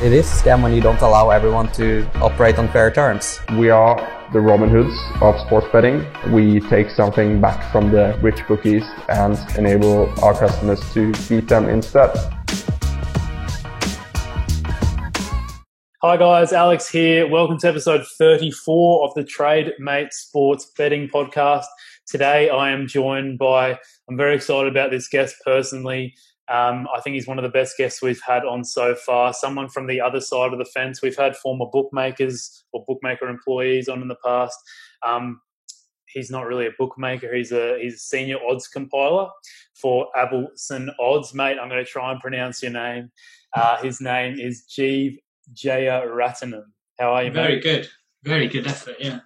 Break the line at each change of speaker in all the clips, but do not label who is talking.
It is a scam when you don't allow everyone to operate on fair terms.
We are the Robin Hoods of sports betting. We take something back from the rich bookies and enable our customers to beat them instead.
Hi guys, Alex here. Welcome to episode 34 of the TradeMate Sports Betting Podcast. Today I am joined by, I'm very excited about this guest personally. I think he's one of the best guests we've had on so far. Someone from the other side of the fence. We've had former bookmakers or bookmaker employees on in the past. He's not really a bookmaker. He's a senior odds compiler for Abelson Odds. Mate, I'm going to try and pronounce your name. His name is Jeev Jeyaretnam. How are you, mate?
Very good. Very good effort, yeah.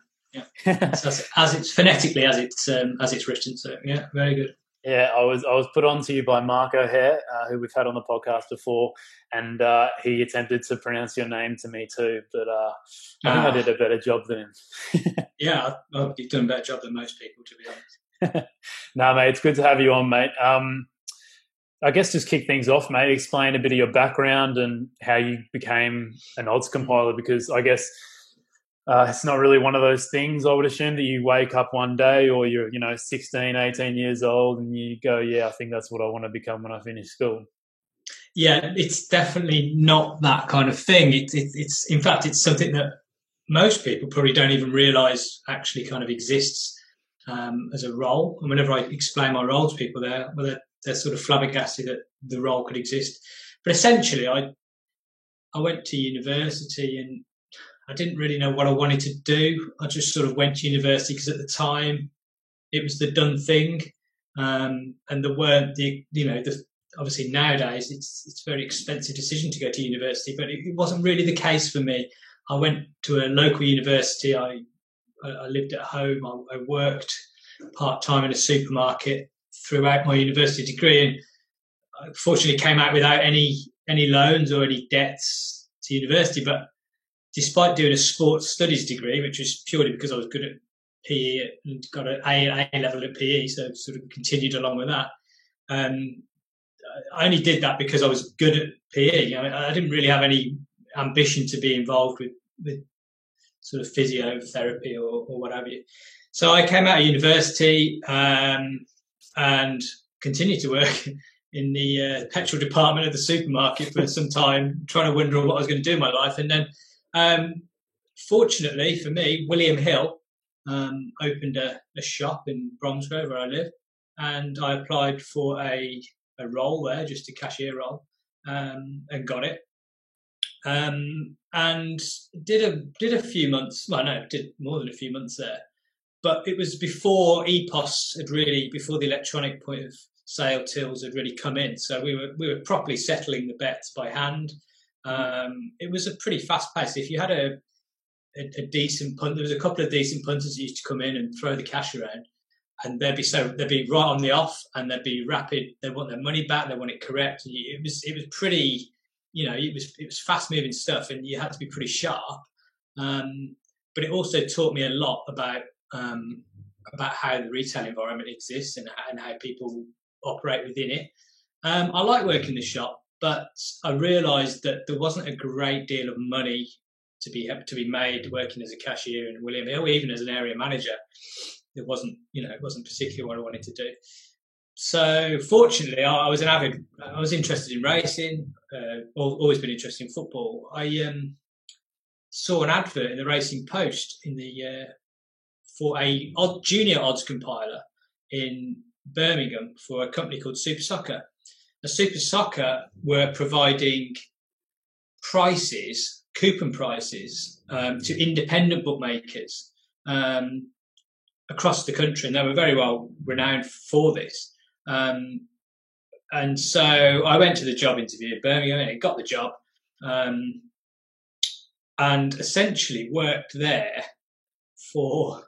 as it's phonetically as it's written, so yeah, very good.
Yeah, I was put on to you by Mark O'Hare, who we've had on the podcast before, and he attempted to pronounce your name to me too, but I think I did a better job than him.
Yeah, you've done a better job than most people, to be honest.
No, mate, it's good to have you on, mate. I guess just kick things off, mate. Explain a bit of your background and how you became an odds compiler, because I guess it's not really one of those things, I would assume, that you wake up one day or you're, 16, 18 years old and you go, yeah, I think that's what I want to become when I finish school.
Yeah, it's definitely not that kind of thing. It's in fact, it's something that most people probably don't even realise actually kind of exists as a role. And whenever I explain my role to people, they're sort of flabbergasted that the role could exist. But essentially, I went to university and I didn't really know what I wanted to do. I just sort of went to university because at the time it was the done thing. And there weren't obviously nowadays it's a very expensive decision to go to university, but it wasn't really the case for me. I went to a local university. I lived at home. I worked part-time in a supermarket throughout my university degree, and I fortunately came out without any loans or any debts to university. But despite doing a sports studies degree, which was purely because I was good at PE and got an A level at PE, so sort of continued along with that. I only did that because I was good at PE. I didn't really have any ambition to be involved with sort of physiotherapy or what have you. So I came out of university and continued to work in the petrol department of the supermarket for some time, trying to wonder what I was going to do in my life. And then fortunately for me, William Hill opened a shop in Bromsgrove where I live, and I applied for a role there, just a cashier role, and got it. And did a few months. Well, no, did more than a few months there. But it was before EPOS before the electronic point of sale tills had really come in. So we were properly settling the bets by hand. It was a pretty fast pace. If you had a decent punt, there was a couple of decent punters that used to come in and throw the cash around, and they'd be right on the off, and they'd be rapid. They want their money back. They want it correct. It was pretty, it was fast moving stuff, and you had to be pretty sharp. But it also taught me a lot about how the retail environment exists and how people operate within it. I like working in the shop, but I realised that there wasn't a great deal of money to be made working as a cashier in William Hill, even as an area manager. It wasn't particularly what I wanted to do. So fortunately, I was interested in racing, always been interested in football. I saw an advert in the Racing Post for a junior odds compiler in Birmingham for a company called Super Soccer. The Super Soccer were providing coupon prices, to independent bookmakers across the country, and they were very well renowned for this. And so I went to the job interview in Birmingham and got the job, and essentially worked there for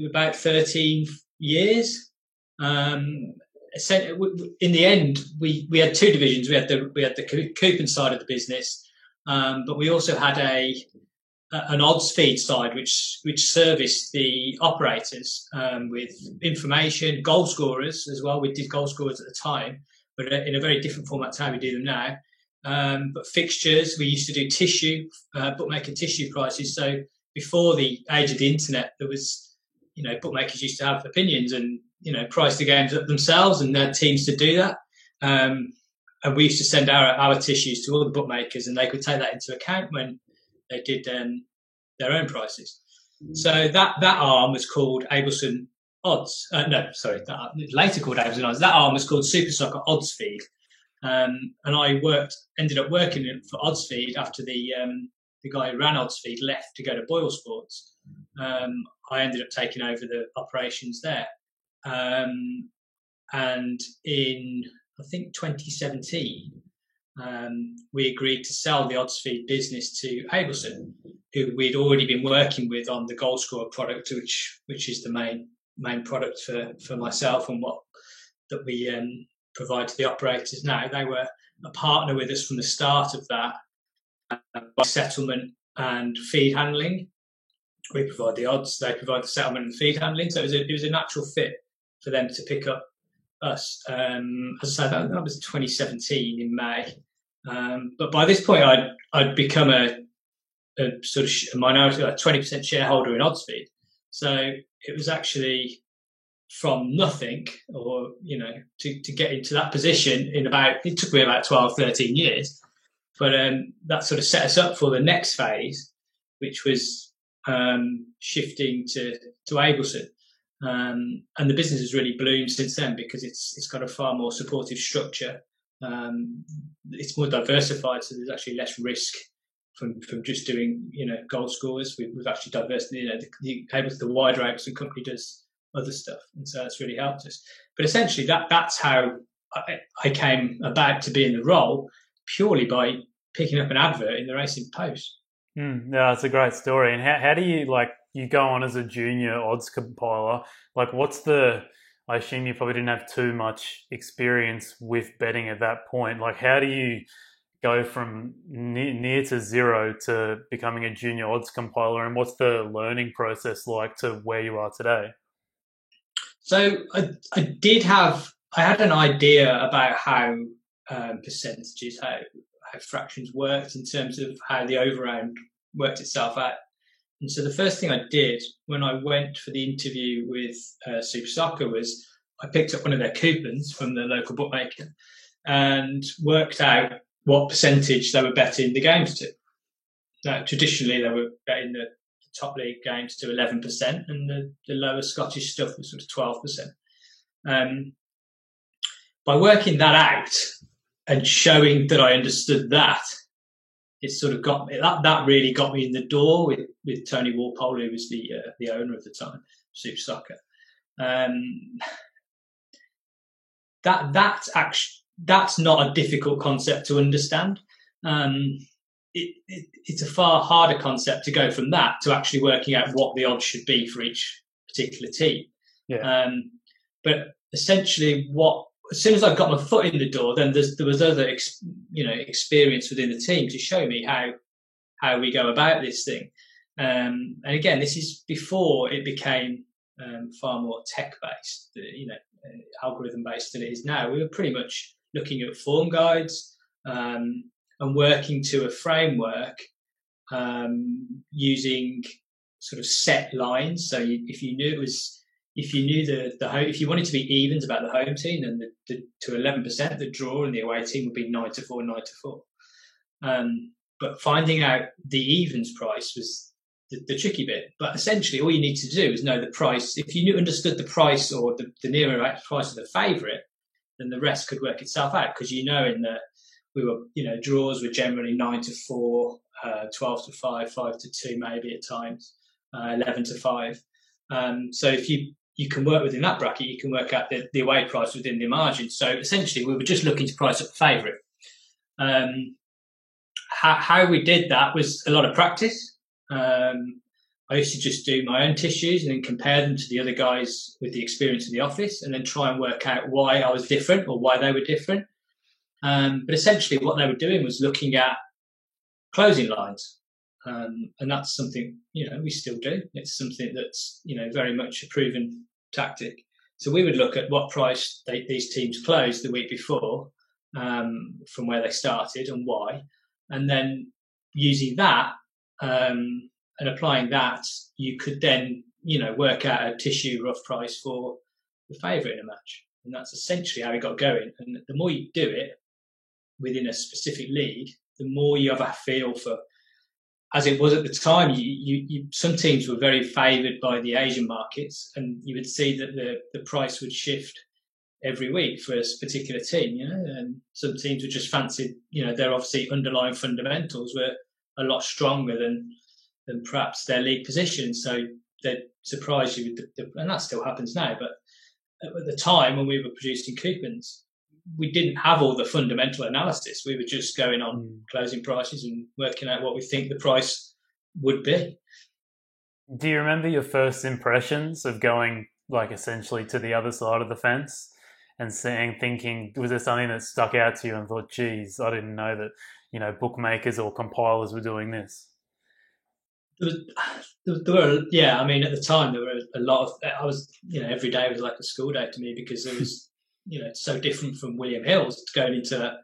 about 13 years. In the end, we had two divisions. We had the coupon side of the business, but we also had an odds feed side, which serviced the operators with information, goal scorers as well. We did goal scorers at the time, but in a very different format to how we do them now. But fixtures, we used to do tissue, bookmaker tissue prices. So before the age of the internet, there was, bookmakers used to have opinions and, price the games up themselves, and they had teams to do that. And we used to send our tissues to all the bookmakers, and they could take that into account when they did their own prices. So that arm was called Abelson Odds. Later called Abelson Odds. That arm was called Super Soccer Odds Feed. And I ended up working for Odds Feed after the guy who ran Odds Feed left to go to Boyle Sports. I ended up taking over the operations there. And in, I think, 2017, we agreed to sell the Odds Feed business to Abelson, who we'd already been working with on the Goal Scorer product, which is the main product for myself and that we provide to the operators now. They were a partner with us from the start of that, by settlement and feed handling. We provide the odds, they provide the settlement and feed handling. So it was a natural fit for them to pick up us. As I said, that was 2017 in May. But by this point, I'd become a sort of a minority, a 20% shareholder in Odds Feed. So it was actually from nothing, or to get into that position it took me about 12, 13 years, but that sort of set us up for the next phase, which was shifting to Abelson, and the business has really bloomed since then because it's got a far more supportive structure. It's more diversified, so there's actually less risk from just doing goal scorers. We've actually diversified. The wider Abelson company does other stuff, and so that's really helped us. But essentially, that's how I came about to be in the role, purely by picking up an advert in the Racing Post.
Yeah, that's a great story. And how do you go on as a junior odds compiler? I assume you probably didn't have too much experience with betting at that point. How do you go from near to zero to becoming a junior odds compiler, and what's the learning process like to where you are today?
So I had an idea about how percentages, how fractions worked in terms of how the overround worked itself out. And so the first thing I did when I went for the interview with Super Soccer was I picked up one of their coupons from the local bookmaker and worked out what percentage they were betting the games to. Now, traditionally, they were betting the top league games to 11%, and the lower Scottish stuff was sort of 12%. By working that out and showing that I understood that, it sort of got me. That really got me in the door with Tony Walpole, who was the owner at the time, Super Soccer. That's not a difficult concept to understand. It's a far harder concept to go from that to actually working out what the odds should be for each particular team. Yeah. But essentially, as soon as I got my foot in the door, then there was other experience within the team to show me how we go about this thing. And again, this is before it became far more tech based, algorithm based than it is now. We were pretty much looking at form guides and working to a framework using sort of set lines. So if you wanted to be evens about the home team, then to 11%, the draw and the away team would be 9-4, 9-4. But finding out the evens price was the tricky bit. But essentially, all you need to do is know the price. If you understood the price or the nearer price of the favourite, then the rest could work itself out, because draws were generally 9-4, 12-5, 5-2 maybe at times, 11-5. So if you can work within that bracket, you can work out the away price within the margin. So essentially, we were just looking to price up the favourite. How we did that was a lot of practice. I used to just do my own tissues and then compare them to the other guys with the experience in the office, and then try and work out why I was different or why they were different. But essentially, what they were doing was looking at closing lines. And that's something, we still do. It's something that's, very much a proven tactic. So we would look at what price these teams closed the week before, from where they started and why, and then using that and applying that, you could then work out a tissue rough price for the favourite in a match, and that's essentially how it got going. And the more you do it within a specific league, the more you have a feel for. As it was at the time, you some teams were very favoured by the Asian markets, and you would see that the price would shift every week for a particular team, and some teams would just fancy, their obviously underlying fundamentals were a lot stronger than perhaps their league position. So they'd surprise you with and that still happens now. But at the time when we were producing coupons, we didn't have all the fundamental analysis. We were just going on closing prices and working out what we think the price would be.
Do you remember your first impressions of going essentially to the other side of the fence and thinking, was there something that stuck out to you and thought, geez, I didn't know that, bookmakers or compilers were doing this?
There were, yeah. I mean, at the time, there were a lot of. I was, every day was like a school day to me because it was, it's so different from William Hill's going into.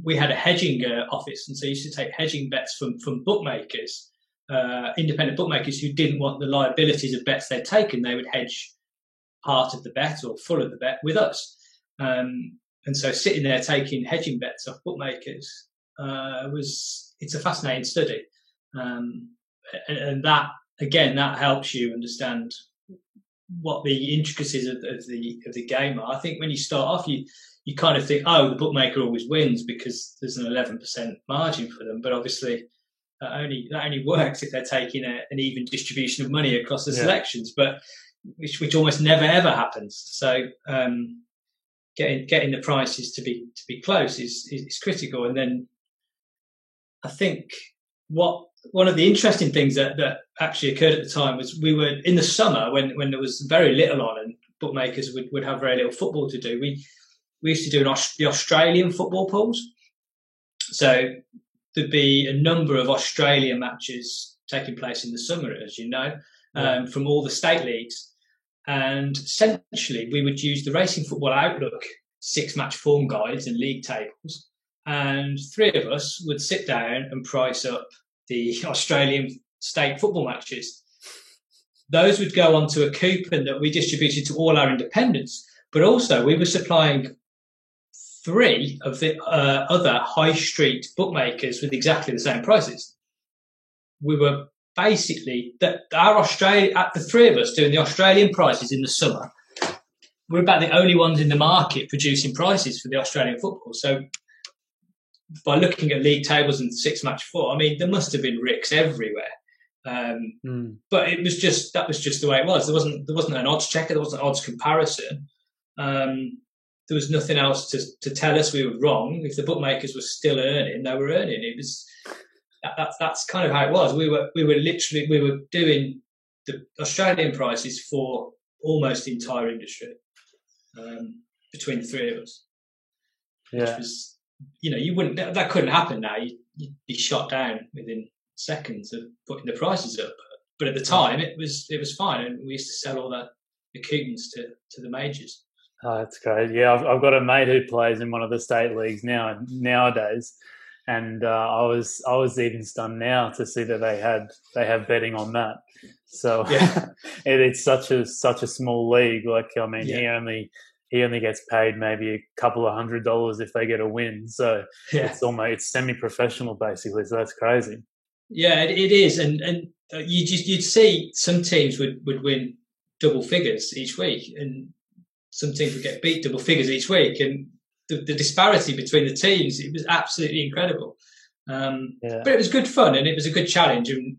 We had a hedging office, and so you used to take hedging bets from bookmakers, independent bookmakers who didn't want the liabilities of bets they'd taken. They would hedge part of the bet or full of the bet with us, and so sitting there taking hedging bets off bookmakers it's a fascinating study. And that again, that helps you understand what the intricacies of the game are. I think when you start off, you kind of think, oh, the bookmaker always wins because there's an 11% margin for them. But obviously, that only works if they're taking an even distribution of money across the selections, but which almost never ever happens. So getting the prices to be close is critical. And then I think one of the interesting things that actually occurred at the time was we were in the summer when there was very little on and bookmakers would have very little football to do. We used to do the Australian football pools. So there'd be a number of Australian matches taking place in the summer, as you know, from all the state leagues. And essentially we would use the Racing Football Outlook 6-match form guides and league tables. And three of us would sit down and price up the Australian state football matches. Those would go onto a coupon that we distributed to all our independents, but also we were supplying 3 of the other high street bookmakers with exactly the same prices. We were basically the 3 of us doing the Australian prices in the summer. We're about the only ones in the market producing prices for the Australian football. So by looking at league tables and 6-match form, I mean, there must have been ricks everywhere. But that was just the way it was. There wasn't an odds checker. There wasn't an odds comparison. There was nothing else to tell us we were wrong. If the bookmakers were still earning, they were earning. It was that's kind of how it was. We were doing the Australian prices for almost the entire industry between the 3 of us.
Yeah.
Which was, you wouldn't. That couldn't happen now. You'd be shot down within seconds of putting the prices up. But at the time, it was fine, and we used to sell all the coupons to the majors.
Oh, that's great. Yeah, I've got a mate who plays in one of the state leagues nowadays, and I was even stunned now to see that they have betting on that. So yeah. It's such a small league. He only gets paid maybe a couple of $100 if they get a win. So it's semi-professional basically. So that's crazy.
Yeah, it is, and you'd see some teams would win double figures each week, and some teams would get beat double figures each week, and the disparity between the teams, it was absolutely incredible. But it was good fun, and it was a good challenge. And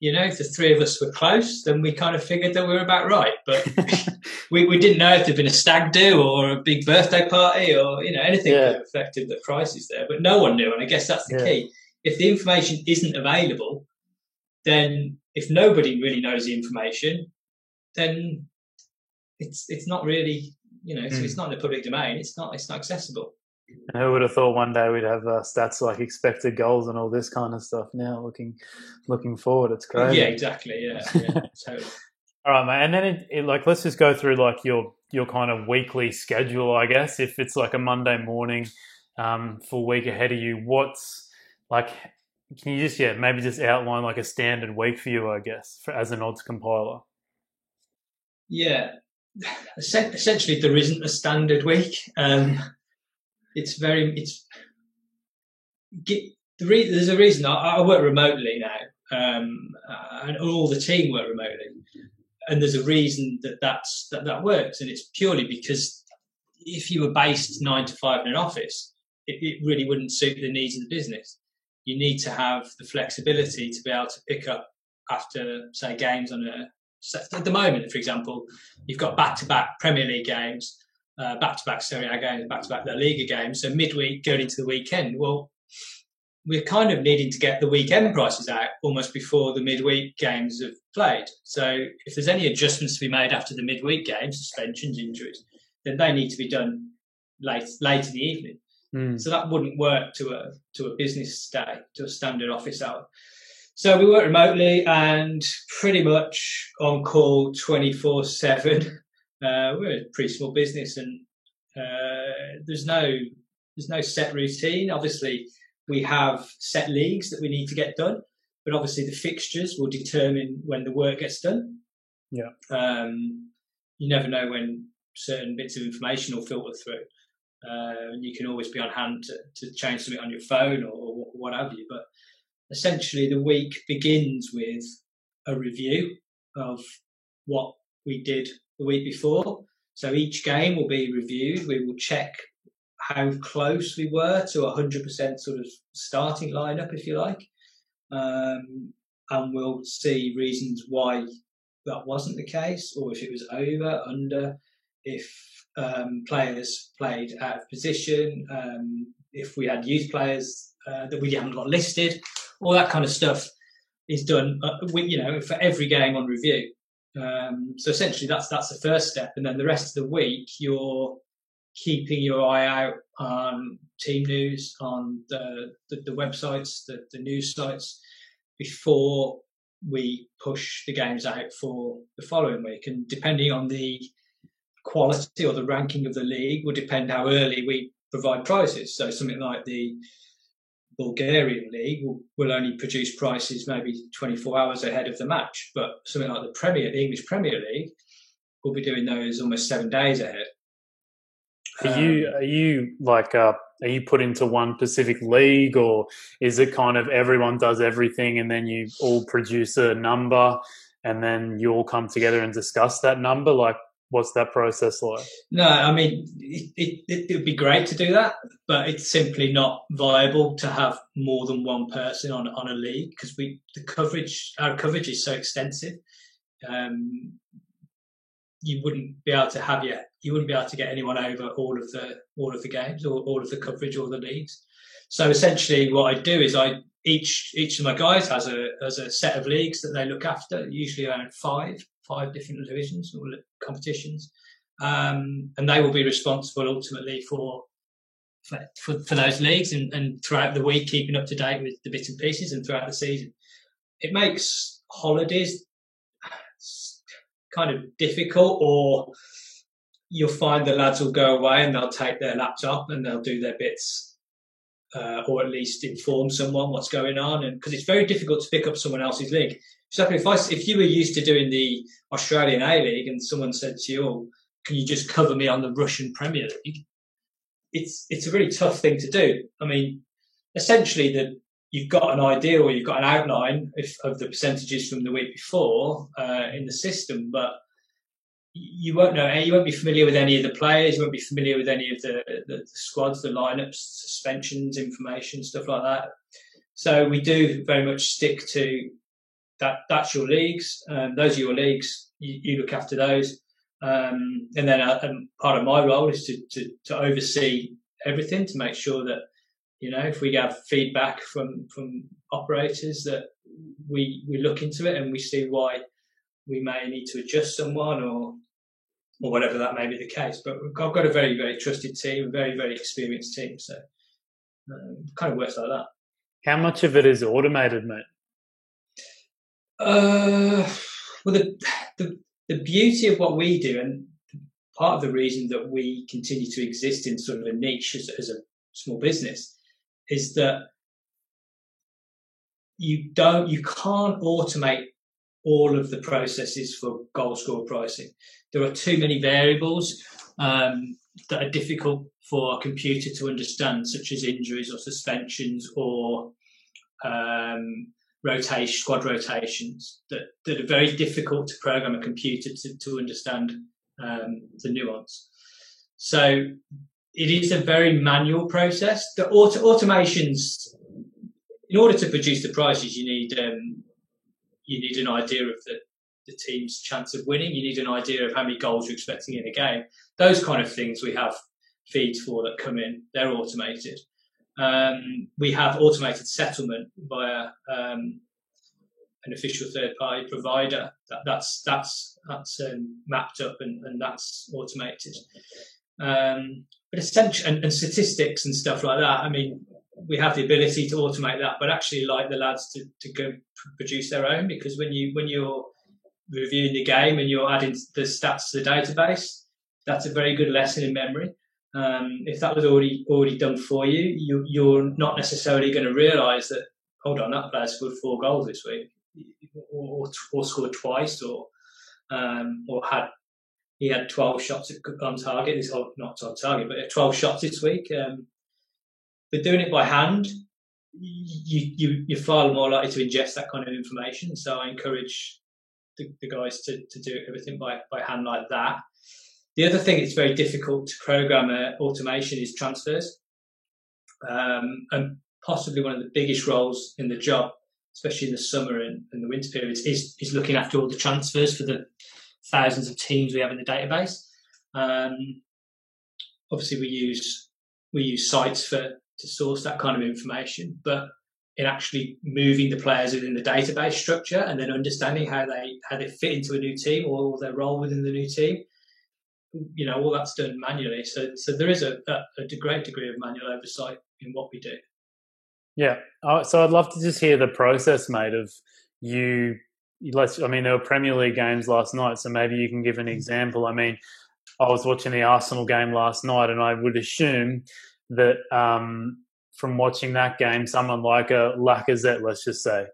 if the 3 of us were close, then we kind of figured that we were about right. But we didn't know if there'd been a stag do or a big birthday party or anything that affected the prices there. But no one knew, and I guess that's the key. If the information isn't available, then if nobody really knows the information, then it's not really, it's not in the public domain. It's not accessible.
And who would have thought one day we'd have stats like expected goals and all this kind of stuff now looking forward? It's crazy.
Yeah, exactly. Yeah, totally.
All right, mate. And then like, let's just go through like your kind of weekly schedule, I guess. If it's like a Monday morning, full week ahead of you, what's like? Can you just maybe just outline like a standard week for you, I guess, as an odds compiler?
Yeah, essentially there isn't a standard week. There's a reason I work remotely now, and all the team work remotely, and there's a reason that works, and it's purely because if you were based 9 to 5 in an office, it really wouldn't suit the needs of the business. You need to have the flexibility to be able to pick up after, say, games on at the moment, for example, you've got back-to-back Premier League games, back-to-back Serie A games, back-to-back La Liga games. So midweek going into the weekend, well, we're kind of needing to get the weekend prices out almost before the midweek games have played. So if there's any adjustments to be made after the midweek games, suspensions, injuries, then they need to be done late in the evening. So that wouldn't work to a business day, to a standard office hour. So we work remotely and pretty much on call 24/7. We're a pretty small business, and there's no set routine. Obviously, we have set leagues that we need to get done, but obviously the fixtures will determine when the work gets done.
Yeah.
You never know when certain bits of information will filter through. You can always be on hand to change something on your phone or what have you. But essentially, the week begins with a review of what we did the week before. So each game will be reviewed. We will check how close we were to 100% sort of starting lineup, if you like. And we'll see reasons why that wasn't the case, or if it was over, under, if players played out of position, if we had youth players that we haven't got listed, all that kind of stuff is done, for every game on review. So essentially, that's the first step, and then the rest of the week you're keeping your eye out on team news, on the websites, the news sites, before we push the games out for the following week. And depending on the quality or the ranking of the league will depend how early we provide prices. So something like the Bulgarian league will only produce prices maybe 24 hours ahead of the match, but something like the English Premier League will be doing those almost 7 days ahead.
Are you put into one specific league, or is it kind of everyone does everything and then you all produce a number and then you all come together and discuss that number? Like, what's that process like? No,
I mean, it would be great to do that, but it's simply not viable to have more than one person on a league, because our coverage is so extensive. You wouldn't be able to get anyone over all of the games, or all of the coverage, or the leagues. So essentially, what I do is each of my guys has a set of leagues that they look after, usually around five different divisions or competitions, and they will be responsible ultimately for those leagues, and throughout the week keeping up to date with the bits and pieces, and throughout the season. It makes holidays kind of difficult, or you'll find the lads will go away and they'll take their laptop and they'll do their bits, or at least inform someone what's going on. And because it's very difficult to pick up someone else's league. So if you were used to doing the Australian A-League and someone said to you, "Oh, can you just cover me on the Russian Premier League?" It's a really tough thing to do. I mean, essentially you've got an idea, or you've got an outline of the percentages from the week before in the system, but you won't know. You won't be familiar with any of the players. You won't be familiar with any of the squads, the lineups, suspensions, information, stuff like that. So we do very much stick to that. That's your leagues. Those are your leagues. You look after those. And then part of my role is to oversee everything, to make sure that, if we have feedback from operators, that we look into it and we see why we may need to adjust someone, or whatever that may be the case. But I've got a very, very trusted team, a very, very experienced team. So it kind of works like that.
How much of it is automated, mate?
Well, the beauty of what we do, and part of the reason that we continue to exist in sort of a niche as a small business, is that you can't automate all of the processes for goal score pricing. There are too many variables that are difficult for a computer to understand, such as injuries or suspensions or squad rotations, that are very difficult to program a computer to understand the nuance. So it is a very manual process. The automations, in order to produce the prices, you need an idea of the team's chance of winning. You need an idea of how many goals you're expecting in a game. Those kind of things we have feeds for that come in. They're automated. We have automated settlement via an official third-party provider. That's mapped up and that's automated. But essentially, and statistics and stuff like that. I mean, we have the ability to automate that, but actually like the lads to go produce their own, because when you're reviewing the game and you're adding the stats to the database, that's a very good lesson in memory. If that was already done for you, you're not necessarily going to realise that, hold on, that player scored 4 goals this week, or scored twice, or he had 12 shots on target. Not on target, but 12 shots this week. But doing it by hand, you're far more likely to ingest that kind of information. So I encourage the guys to do everything by hand like that. The other thing that's very difficult to program automation is transfers. And possibly one of the biggest roles in the job, especially in the summer and the winter periods, is looking after all the transfers for the thousands of teams we have in the database. Obviously, we use sites to source that kind of information, but in actually moving the players within the database structure and then understanding how they fit into a new team or their role within the new team, all that's done manually. So there is a great degree of manual oversight in what we do.
Yeah. So I'd love to just hear the process, mate, of you. I mean, there were Premier League games last night, so maybe you can give an example. I mean, I was watching the Arsenal game last night, and I would assume that from watching that game, someone like a Lacazette, let's just say,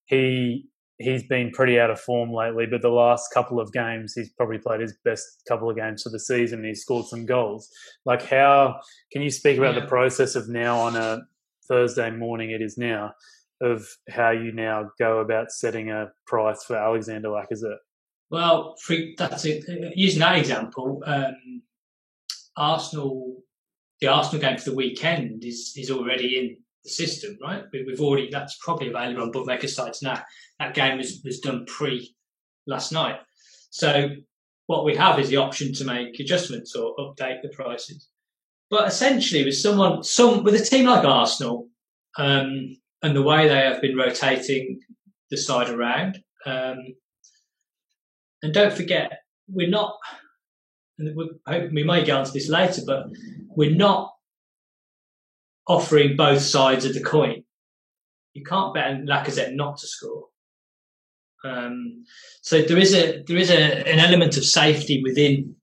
he's been pretty out of form lately, but the last couple of games, he's probably played his best couple of games for the season, and he's scored some goals. Like, how can you speak about the process of now on a Thursday morning, it is now, of how you now go about setting a price for Alexander Lacazette?
Well, that's it. Using that example, the Arsenal game for the weekend is already in the system, right? That's probably available on bookmaker sites now. That game was done last night. So what we have is the option to make adjustments or update the prices. But essentially, with a team like Arsenal, and the way they have been rotating the side around, and don't forget, we're not. We may get onto this later, but we're not offering both sides of the coin. You can't bet on Lacazette not to score. So there is an element of safety within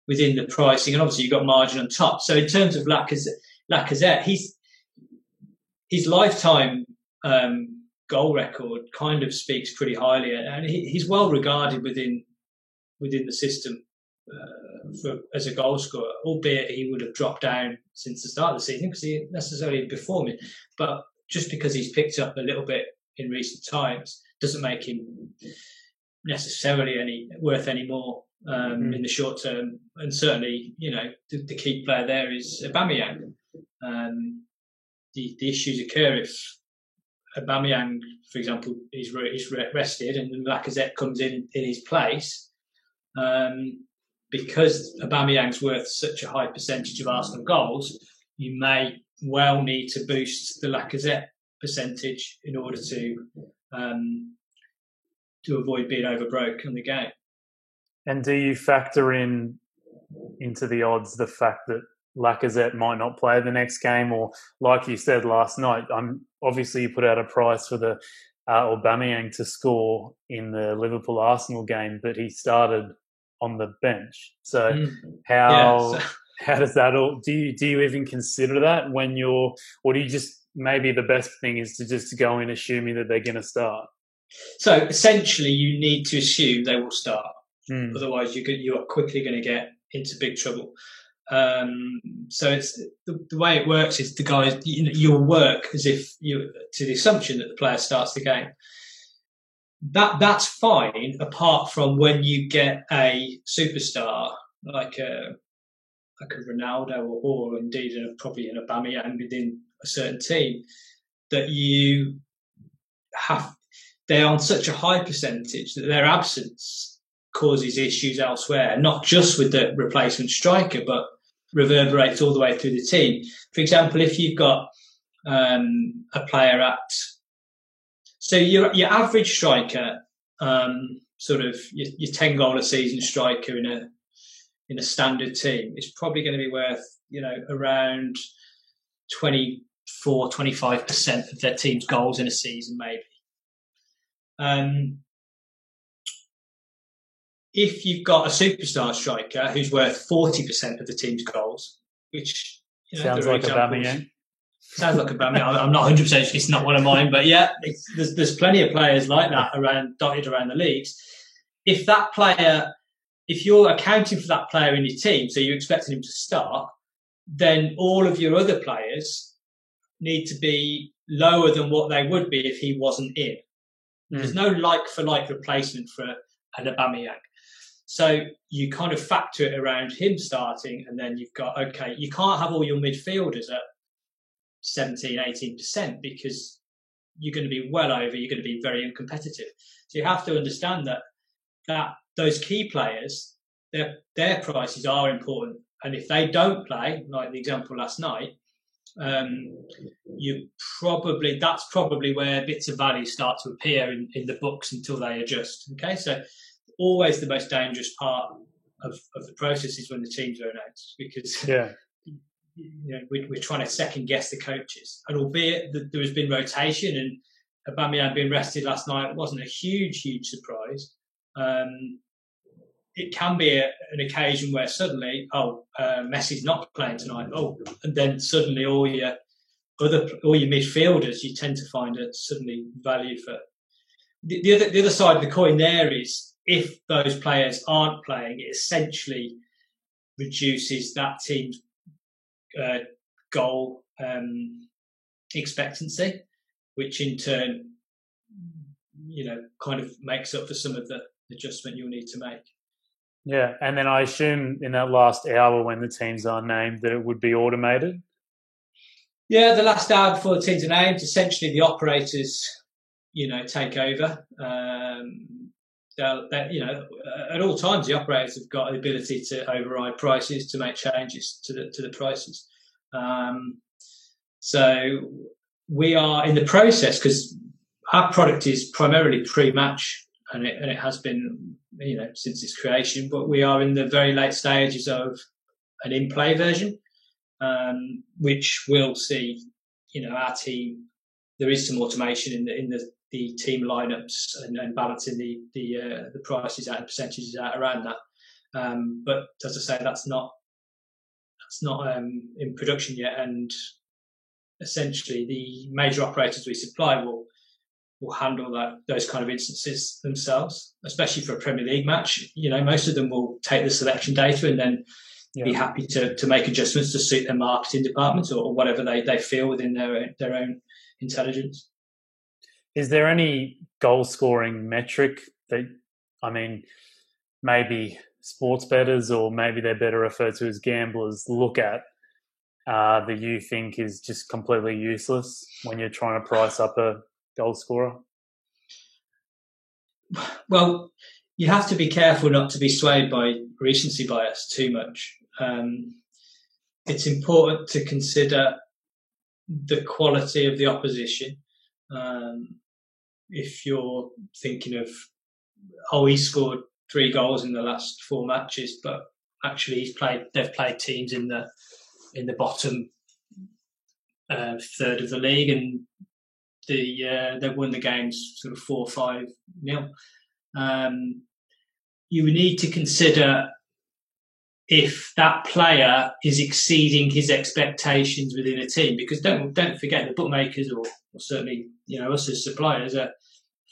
the pricing, and obviously you've got margin on top. So in terms of Lacazette, his lifetime goal record kind of speaks pretty highly, and he's well regarded within the system as a goal scorer, albeit he would have dropped down since the start of the season because he necessarily performing. But just because he's picked up a little bit in recent times doesn't make him necessarily worth any more in the short term. And certainly, the key player there is Aubameyang. The issues occur if Aubameyang, for example, is rested and Lacazette comes in his place. Because Aubameyang's worth such a high percentage of Arsenal goals, you may well need to boost the Lacazette percentage in order to avoid being overbroke on the game.
And do you factor into the odds the fact that Lacazette might not play the next game, or like you said last night, obviously you put out a price for the Aubameyang to score in the Liverpool-Arsenal game, but he started on the bench. So how does that all? Do you even consider that when you're, or do you just, maybe the best thing is to just go in assuming that they're going to start?
So essentially, you need to assume they will start. Otherwise, you are quickly going to get into big trouble. So it's the way it works is the guys, you'll work as if you to the assumption that the player starts the game. That's fine, apart from when you get a superstar like a Ronaldo or indeed probably an Aubameyang within a certain team, that you have, they're on such a high percentage that their absence causes issues elsewhere, not just with the replacement striker, but reverberates all the way through the team. For example, if you've got a player so your average striker, sort of your 10 goal a season striker in a standard team is probably going to be worth, around 24-25% of their team's goals in a season, maybe. If you've got a superstar striker who's worth 40% of the team's goals, which
sounds like Aubameyang.
Sounds like Aubameyang. I'm not 100%. It's not one of mine, but yeah, there's plenty of players like that dotted around the leagues. If you're accounting for that player in your team, so you're expecting him to start, then all of your other players need to be lower than what they would be if he wasn't in. There's no like-for-like replacement for an Aubameyang. So you kind of factor it around him starting, and then you've got, okay, you can't have all your midfielders at 17, 18% because you're going to be well over, you're going to be very uncompetitive. So you have to understand that those key players, their prices are important. And if they don't play, like the example last night, that's probably where bits of value start to appear in the books until they adjust. Okay, so always the most dangerous part of the process is when the teams are announced, because we're trying to second guess the coaches. And albeit that there has been rotation and Aubameyang being rested last night wasn't a huge surprise. It can be an occasion where suddenly, Messi's not playing tonight. And then suddenly all your midfielders, you tend to find a suddenly value for. The other side of the coin there is, if those players aren't playing, it essentially reduces that team's goal expectancy, which in turn, kind of makes up for some of the adjustment you'll need to make.
Yeah, and then I assume in that last hour when the teams are named that it would be automated?
Yeah, the last hour before the teams are named, essentially the operators, take over. At all times, the operators have got the ability to override prices, to make changes to the prices. So we are in the process, because our product is primarily pre-match, and it has been, since its creation. But we are in the very late stages of an in-play version, which will see, our team. There is some automation in the team lineups and balancing the prices out and percentages out around that. But as I say, that's not in production yet, and essentially the major operators we supply will handle those kind of instances themselves, especially for a Premier League match. Most of them will take the selection data and then be happy to make adjustments to suit their marketing departments or whatever they feel within their own intelligence.
Is there any goal scoring metric that, maybe sports bettors, or maybe they're better referred to as gamblers, look at that you think is just completely useless when you're trying to price up a goal scorer?
Well, you have to be careful not to be swayed by recency bias too much. It's important to consider the quality of the opposition. If you're thinking of, he scored 3 goals in the last 4 matches, but actually they've played teams in the bottom third of the league, and they've won the games sort of 4-5-0. You would need to consider if that player is exceeding his expectations within a team, because don't forget the bookmakers or certainly us as suppliers are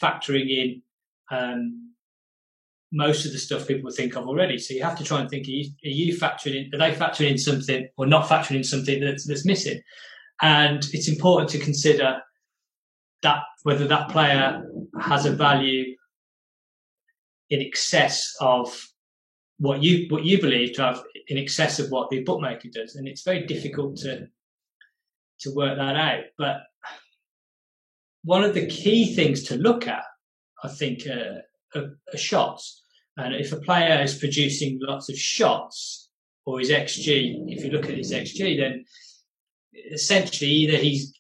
factoring in most of the stuff people think of already. So you have to try and think: are they factoring in something or not factoring in something that's missing? And it's important to consider that whether that player has a value in excess of what you believe to have, in excess of what the bookmaker does. And it's very difficult to work that out. But one of the key things to look at, I think, are shots. And if a player is producing lots of shots, or his XG, if you look at his XG, then essentially either he's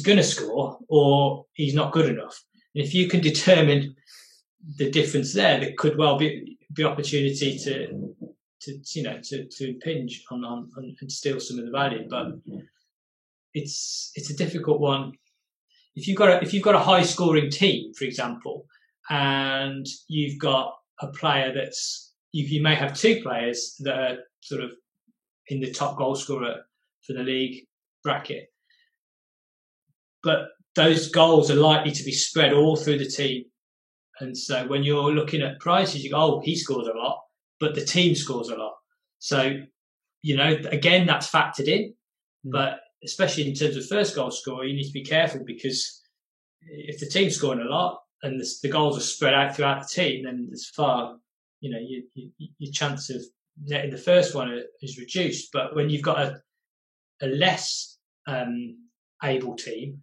going to score or he's not good enough. And if you can determine the difference there, could well be opportunity to impinge on and steal some of the value. But it's a difficult one. If you've got a high scoring team, for example, and you've got a player you may have two players that are sort of in the top goal scorer for the league bracket, but those goals are likely to be spread all through the team. And so when you're looking at prices, you go, oh, he scores a lot, but the team scores a lot. So, again, that's factored in. But especially in terms of first goal scorer, you need to be careful, because if the team's scoring a lot and the goals are spread out throughout the team, then there's your chance of netting the first one is reduced. But when you've got a less able team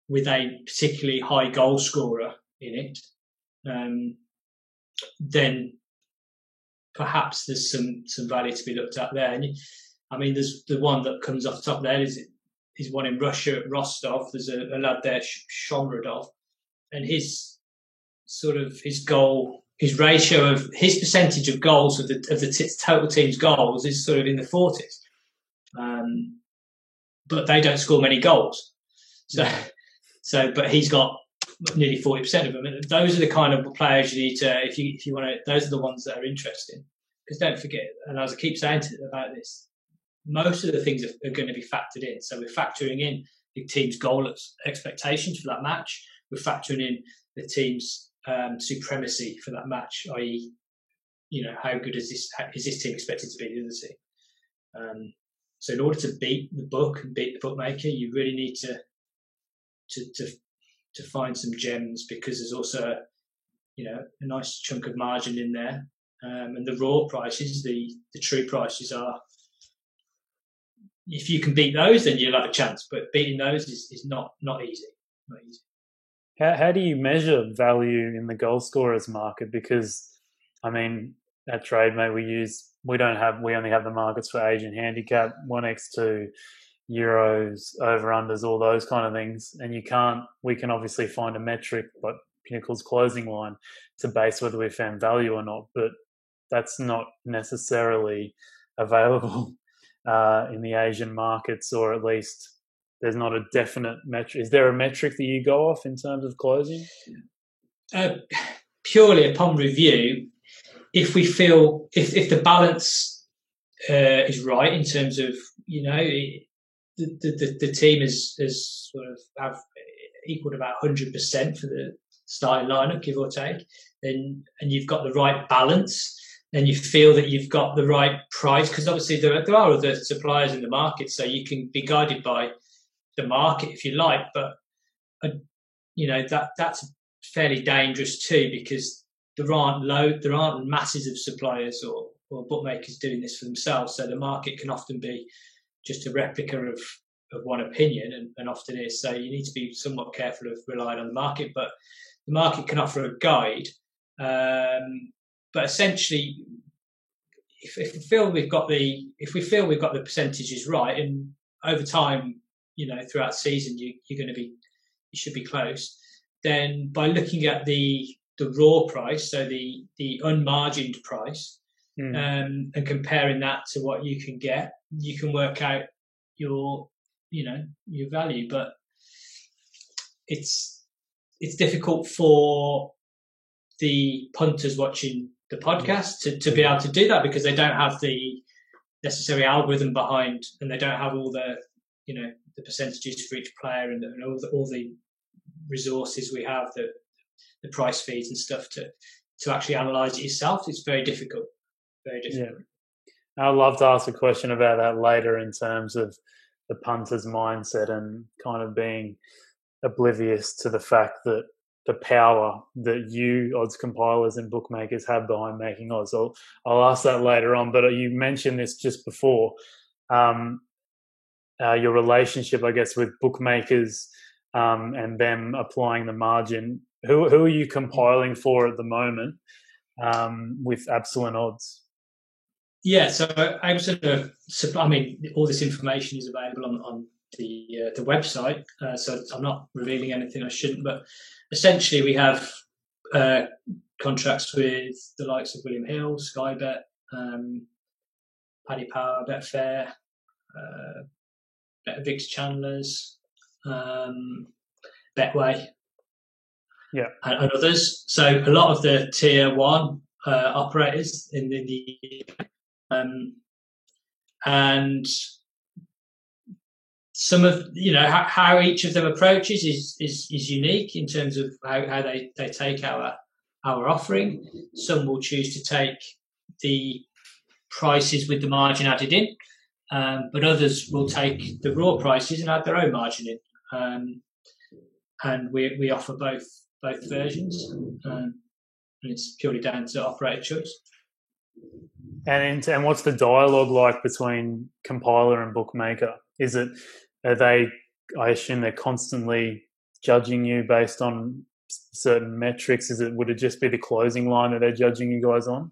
with a particularly high goal scorer in it, then perhaps there's some value to be looked at there. And there's the one that comes off the top there is one in Russia at Rostov. There's a lad there, Shomrodov, and his ratio of his percentage of goals of the total team's goals is sort of in the 40s. But they don't score many goals. But he's got nearly 40% of them. And those are the kind of players you need to, if you want to, those are the ones that are interesting. Because don't forget, and as I keep saying about this, most of the things are going to be factored in. So we're factoring in the team's goal expectations for that match. We're factoring in the team's supremacy for that match, i.e., how good is this team expected to beat the other team? So in order to beat the book and beat the bookmaker, you really need to find some gems, because there's also a nice chunk of margin in there, and the raw prices, the true prices are, if you can beat those, then you'll have a chance, but beating those is not easy.
How do you measure value in the goal scorers market? Because at TradeMate we only have the markets for Asian handicap, 1x2, Euros, over-unders, all those kind of things. And we can obviously find a metric like Pinnacle's closing line to base whether we found value or not, but that's not necessarily available in the Asian markets, or at least there's not a definite metric. Is there a metric that you go off in terms of closing?
Purely upon review, if we feel, if the balance is right in terms of, the team is sort of have equaled about 100% for the starting lineup, give or take, and you've got the right balance, and you feel that you've got the right price, because obviously there are other suppliers in the market, so you can be guided by the market if you like, but that's fairly dangerous too, because there aren't masses of suppliers or bookmakers doing this for themselves, so the market can often be just a replica of one opinion, and often is. So you need to be somewhat careful of relying on the market, but the market can offer a guide. But essentially, if we feel we've got the percentages right, and over time, throughout the season, you should be close. Then by looking at the raw price, so the unmargined price, and comparing that to what you can get, you can work out your value. But it's difficult for the punters watching the podcast to be able to do that, because they don't have the necessary algorithm behind, and they don't have all the the percentages for each player and all the resources we have, the price feeds and stuff to actually analyse it yourself. It's very difficult. Very difficult.
Yeah. I'd love to ask a question about that later in terms of the punter's mindset and kind of being oblivious to the fact that the power that you odds compilers and bookmakers have behind making odds. I'll ask that later on, but you mentioned this just before, your relationship, I guess, with bookmakers and them applying the margin. Who are you compiling for at the moment with Absalon Odds?
Yeah, so all this information is available on the website, so I'm not revealing anything I shouldn't, but essentially we have contracts with the likes of William Hill, Sky Bet, Paddy Power, Betfair, Vix Chandlers, Betway, and others. So a lot of the tier one operators in the and some of how each of them approaches is unique in terms of how they take our offering. Some will choose to take the prices with the margin added in, but others will take the raw prices and add their own margin in. And we offer both versions, and it's purely down to operator choice.
And what's the dialogue like between compiler and bookmaker? I assume they're constantly judging you based on certain metrics. Would it just be the closing line that they're judging you guys on?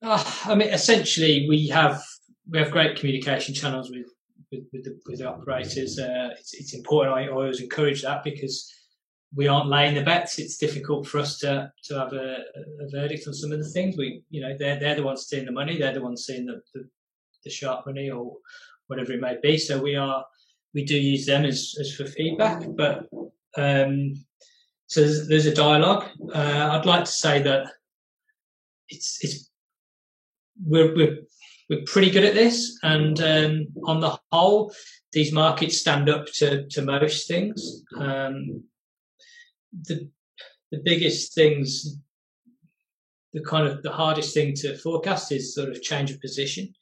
Essentially we have great communication channels with the operators. It's important. I always encourage that, because we aren't laying the bets. It's difficult for us to have a verdict on some of the things. They're the ones seeing the money. They're the ones seeing the sharp money or whatever it may be. So we do use them as for feedback. But so there's a dialogue. I'd like to say that we're pretty good at this, and on the whole, these markets stand up to most things. The biggest things, the hardest thing to forecast is sort of change of position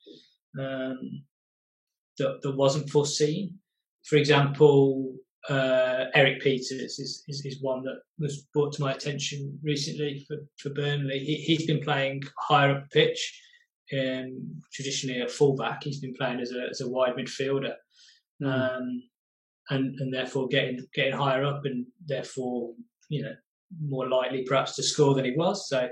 that wasn't foreseen. For example, Eric Peters is one that was brought to my attention recently for Burnley. He's been playing higher up the pitch, traditionally a fullback. He's been playing as a wide midfielder, and therefore getting higher up, and therefore more likely perhaps to score than he was. So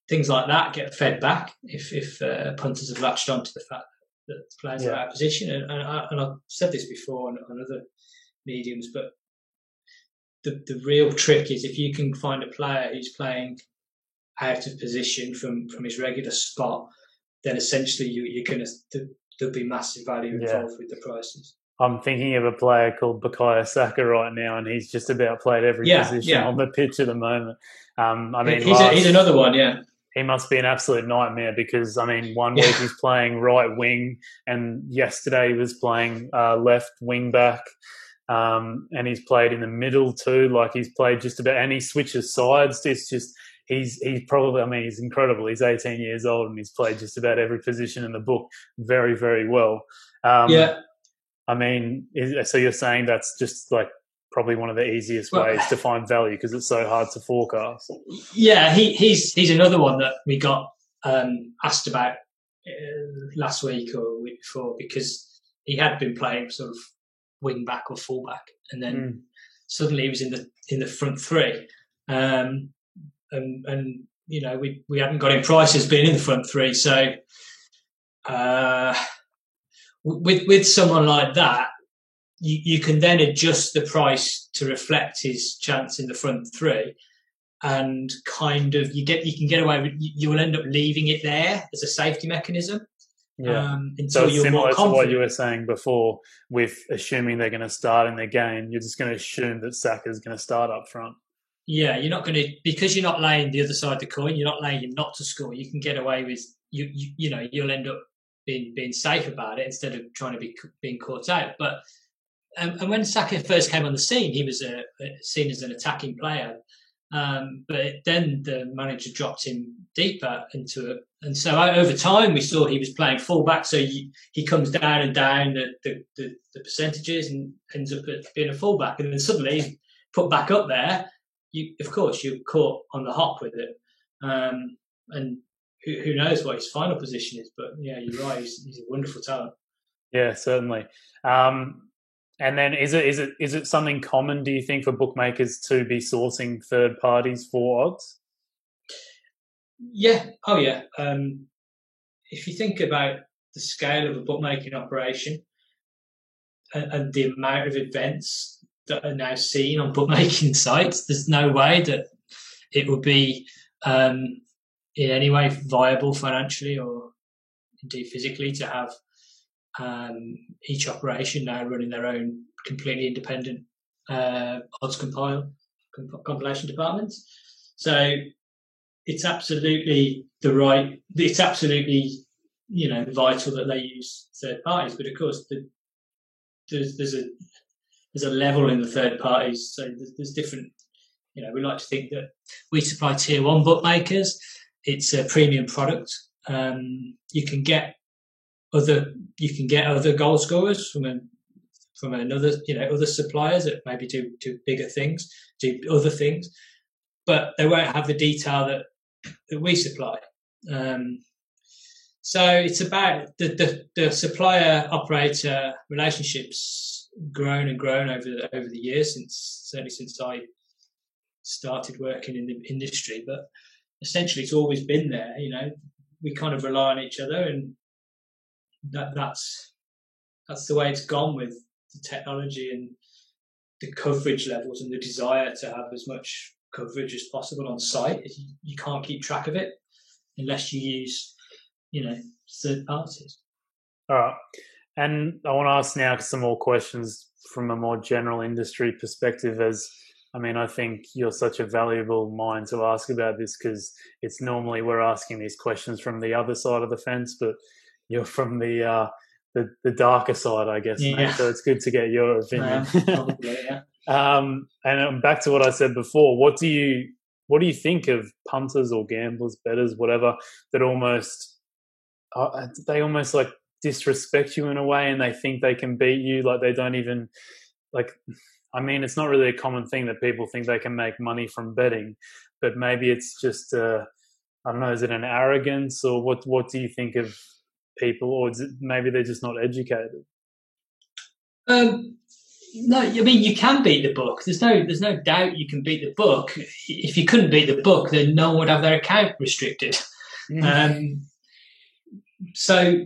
things like that get fed back if punters have latched onto the fact that players are out of position. And I've said this before on other mediums, but the real trick is if you can find a player who's playing out of position from his regular spot, then essentially there'll be massive value involved with the prices.
I'm thinking of a player called Bukayo Saka right now, and he's just about played every position on the pitch at the moment.
He's another one, yeah.
He must be an absolute nightmare, because, 1 week he's playing right wing, and yesterday he was playing left wing back, and he's played in the middle too. Like, he's played just about, and he switches sides. It's just, he's probably, he's incredible. He's 18 years old, and he's played just about every position in the book very, very well. So you're saying that's just like probably one of the easiest ways to find value, because it's so hard to forecast.
Yeah, he's another one that we got asked about last week or week before, because he had been playing sort of wing back or full back, and then suddenly he was in the front three, and we hadn't got him prices being in the front three, so. With someone like that, you can then adjust the price to reflect his chance in the front three, and kind of you can get away with. You will end up leaving it there as a safety mechanism,
Yeah.
Until
So it's
you're
similar
more
to
confident.
what you were saying before, with assuming they're going to start in their game. You're just going to assume that Saka's going to start up front.
Yeah, you're not going to, because you're not laying the other side of the coin. You're not laying him not to score. You can get away with you know, you'll end up being safe about it instead of trying to be being caught out. But and when Saka first came on the scene, he was seen as an attacking player. But then the manager dropped him deeper into it, and so over time we saw he was playing fullback. So he comes down and down the percentages and ends up being a fullback, and then suddenly he's put back up there. Of course, you're caught on the hop with it, and who knows what his final position is? But yeah, you're right. He's a wonderful talent.
Yeah, certainly. And then is it something common, do you think, for bookmakers to be sourcing third parties for odds?
Yeah. Oh, yeah. If you think about the scale of a bookmaking operation and the amount of events that are now seen on bookmaking sites, there's no way that it would be in any way viable financially or indeed physically to have each operation now running their own completely independent odds compilation departments. So it's absolutely vital that they use third parties. But of course, there's a level in the third parties. So there's different. You know, we like to think that we supply tier one bookmakers. It's a premium product. You can get other goal scorers from another, other suppliers that maybe do bigger things, do other things, but they won't have the detail that we supply. So it's about the supplier operator relationships grown and grown over the years, certainly since I started working in the industry. But essentially, it's always been there. You know, we kind of rely on each other, and that's the way it's gone with the technology and the coverage levels and the desire to have as much coverage as possible on site. You can't keep track of it unless you use, third parties.
All right. And I want to ask now some more questions from a more general industry perspective, I think you're such a valuable mind to ask about this, because it's normally we're asking these questions from the other side of the fence, but you're from the darker side, I guess, mate. So it's good to get your opinion.
Probably, yeah.
And back to what I said before, what do you think of punters or gamblers, bettors, whatever, that they almost like disrespect you in a way, and they think they can beat you, like they don't even it's not really a common thing that people think they can make money from betting, but maybe it's just I don't know, is it an arrogance, or what do you think of people, or is it maybe they're just not educated?
No, you can beat the book. There's no doubt you can beat the book. If you couldn't beat the book, then no one would have their account restricted. So,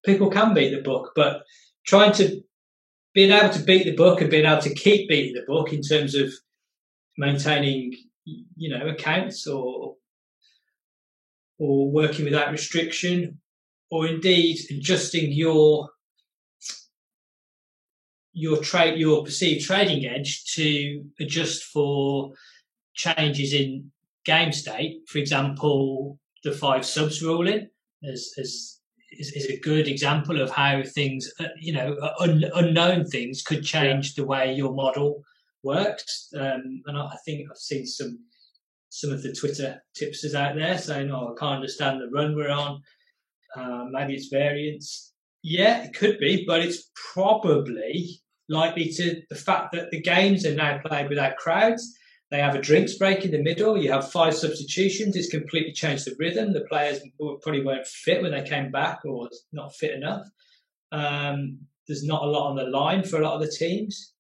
people can beat the book, but being able to beat the book and being able to keep beating the book in terms of maintaining, accounts or working without restriction, or indeed adjusting your perceived trading edge to adjust for changes in game state. For example, the 5 subs ruling is a good example of how things, unknown things could change the way your model works. And I think I've seen some of the Twitter tipsters out there saying, "Oh, I can't understand the run we're on. Maybe it's variance." Yeah, it could be, but it's probably likely to the fact that the games are now played without crowds. They have a drinks break in the middle. You have 5 substitutions. It's completely changed the rhythm. The players probably weren't fit when they came back, or not fit enough. There's not a lot on the line for a lot of the teams.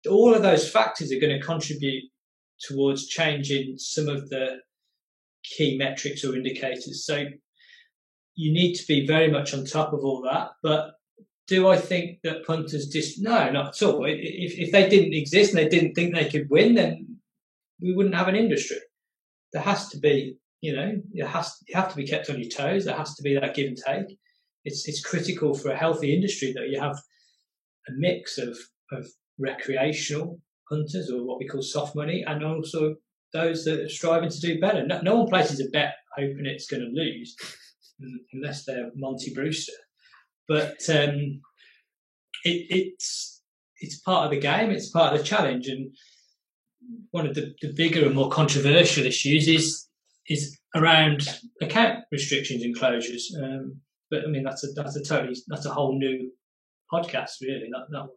All of those factors are going to contribute towards changing some of the key metrics or indicators. So you need to be very much on top of all that. But do I think that punters no, not at all. If they didn't exist and they didn't think they could win, then we wouldn't have an industry. There has to be you have to be kept on your toes. There has to be that give and take. It's critical for a healthy industry that you have a mix of recreational hunters, or what we call soft money, and also those that are striving to do better. No one places a bet hoping it's going to lose, unless they're Monty Brewster. But it's part of the game. It's part of the challenge. And one of the bigger and more controversial issues is around account restrictions and closures. But I mean, that's a whole new podcast, really. That one.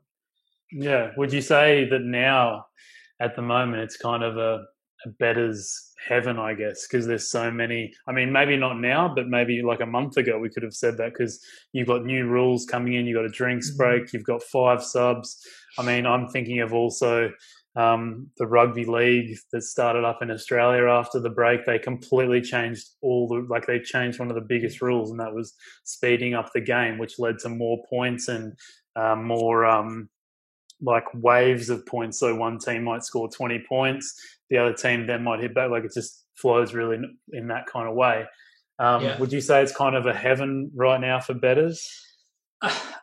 Yeah. Would you say that now, at the moment, it's kind of a bettor's heaven, I guess, because there's so many. I mean, maybe not now, but maybe like a month ago we could have said that, because you've got new rules coming in. You've got a drinks break. You've got 5 subs. I mean, I'm thinking of also the rugby league that started up in Australia after the break. They completely changed they changed one of the biggest rules, and that was speeding up the game, which led to more points and more like waves of points. So one team might score 20 points, the other team then might hit back. Like, it just flows really in that kind of way. Would you say it's kind of a heaven right now for bettors?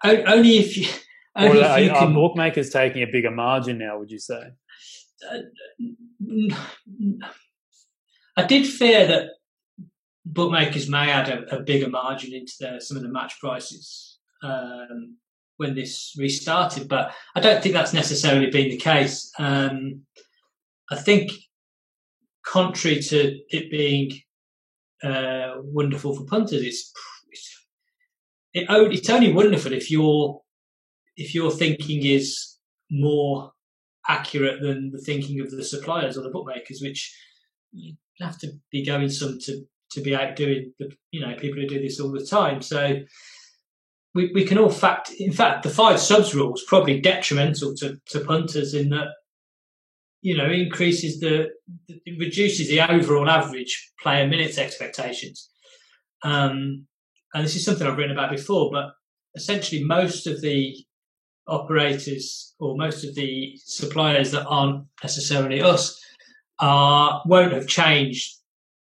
Only if you.
Are bookmakers taking a bigger margin now, would you say?
I did fear that bookmakers may add a bigger margin into some of the match prices when this restarted, but I don't think that's necessarily been the case. I think, contrary to it being wonderful for punters, it's only wonderful if your thinking is more accurate than the thinking of the suppliers or the bookmakers, which you have to be going some to be outdoing the people who do this all the time. So we can all in fact, the 5 subs rule is probably detrimental to punters in that, it reduces the overall average player minutes expectations. And this is something I've written about before, but essentially most of the operators or most of the suppliers that aren't necessarily us won't have changed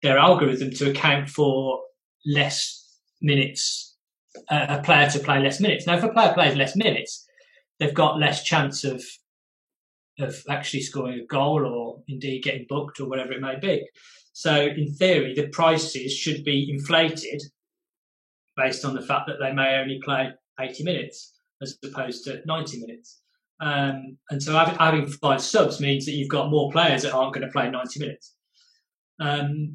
their algorithm to account for less minutes, a player to play less minutes. Now, if a player plays less minutes, they've got less chance of actually scoring a goal or indeed getting booked or whatever it may be. So in theory, the prices should be inflated based on the fact that they may only play 80 minutes as opposed to 90 minutes. And so having 5 subs means that you've got more players that aren't going to play 90 minutes.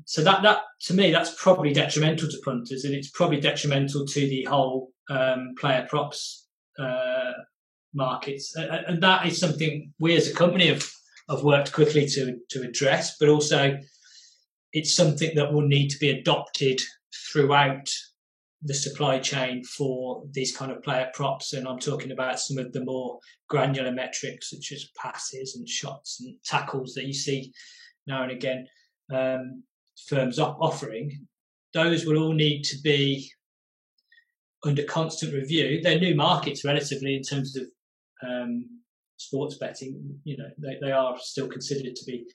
So that to me, that's probably detrimental to punters, and it's probably detrimental to the whole player props markets. And that is something we as a company have worked quickly to address, but also it's something that will need to be adopted throughout the supply chain for these kind of player props. And I'm talking about some of the more granular metrics, such as passes and shots and tackles that you see now and again firms offering. Those will all need to be under constant review. They're new markets relatively in terms of sports betting. They are still considered to be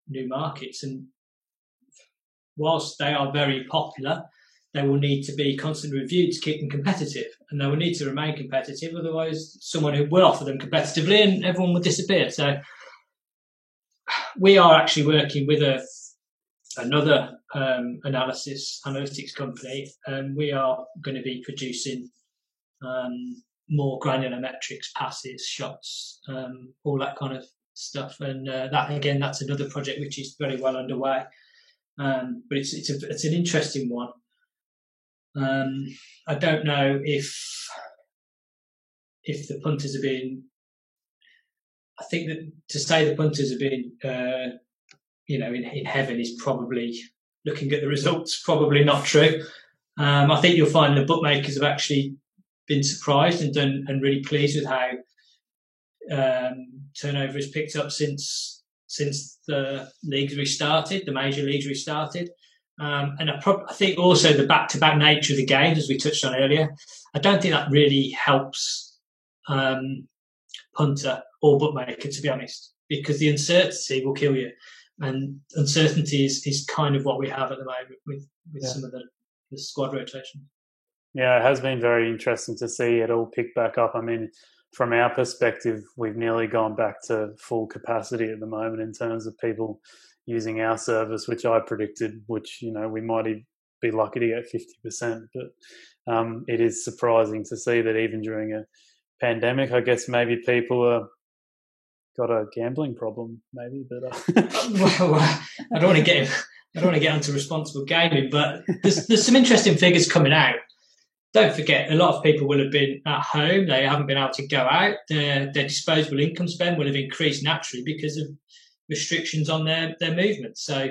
new markets, and whilst they are very popular, they will need to be constantly reviewed to keep them competitive, and they will need to remain competitive. Otherwise, someone who will offer them competitively and everyone will disappear. So we are actually working with another analytics company, and we are going to be producing more granular metrics, passes, shots, all that kind of stuff. And that's another project which is very well underway. But it's an interesting one. I don't know if the punters are being. I think that to say the punters are being, in heaven is probably, looking at the results, probably not true. I think you'll find the bookmakers have actually been surprised and really pleased with how turnover has picked up since the leagues restarted, the major leagues restarted. And I think also the back-to-back nature of the games, as we touched on earlier, I don't think that really helps punter or bookmaker, to be honest, because the uncertainty will kill you. and uncertainty is kind of what we have at the moment with some of the squad rotation.
Yeah, it has been very interesting to see it all pick back up. I mean, from our perspective, we've nearly gone back to full capacity at the moment in terms of people using our service, which I predicted, which, we might be lucky to get 50%. But it is surprising to see that even during a pandemic, I guess maybe people got a gambling problem, maybe. But
well, I don't want to get onto responsible gaming, but there's some interesting figures coming out. Don't forget, a lot of people will have been at home. They haven't been able to go out. Their disposable income spend will have increased naturally because of restrictions on their movement. So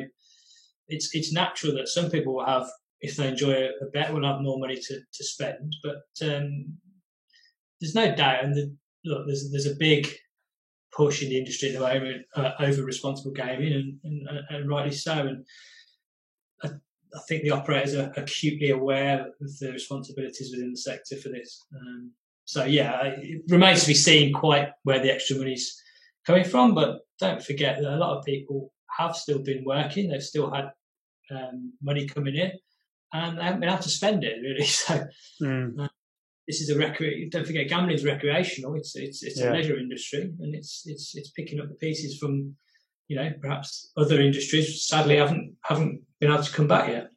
it's natural that some people will have, if they enjoy a bet, will have more money to spend. But there's no doubt, and there's a big push in the industry at the moment over responsible gaming, and rightly so. And I think the operators are acutely aware of the responsibilities within the sector for this. So it remains to be seen quite where the extra money's coming from. But don't forget that a lot of people have still been working. They've still had money coming in, and they haven't been able to spend it really. So this is don't forget, gambling is recreational. It's a leisure industry, and it's picking up the pieces from perhaps other industries sadly haven't been able to come back yet.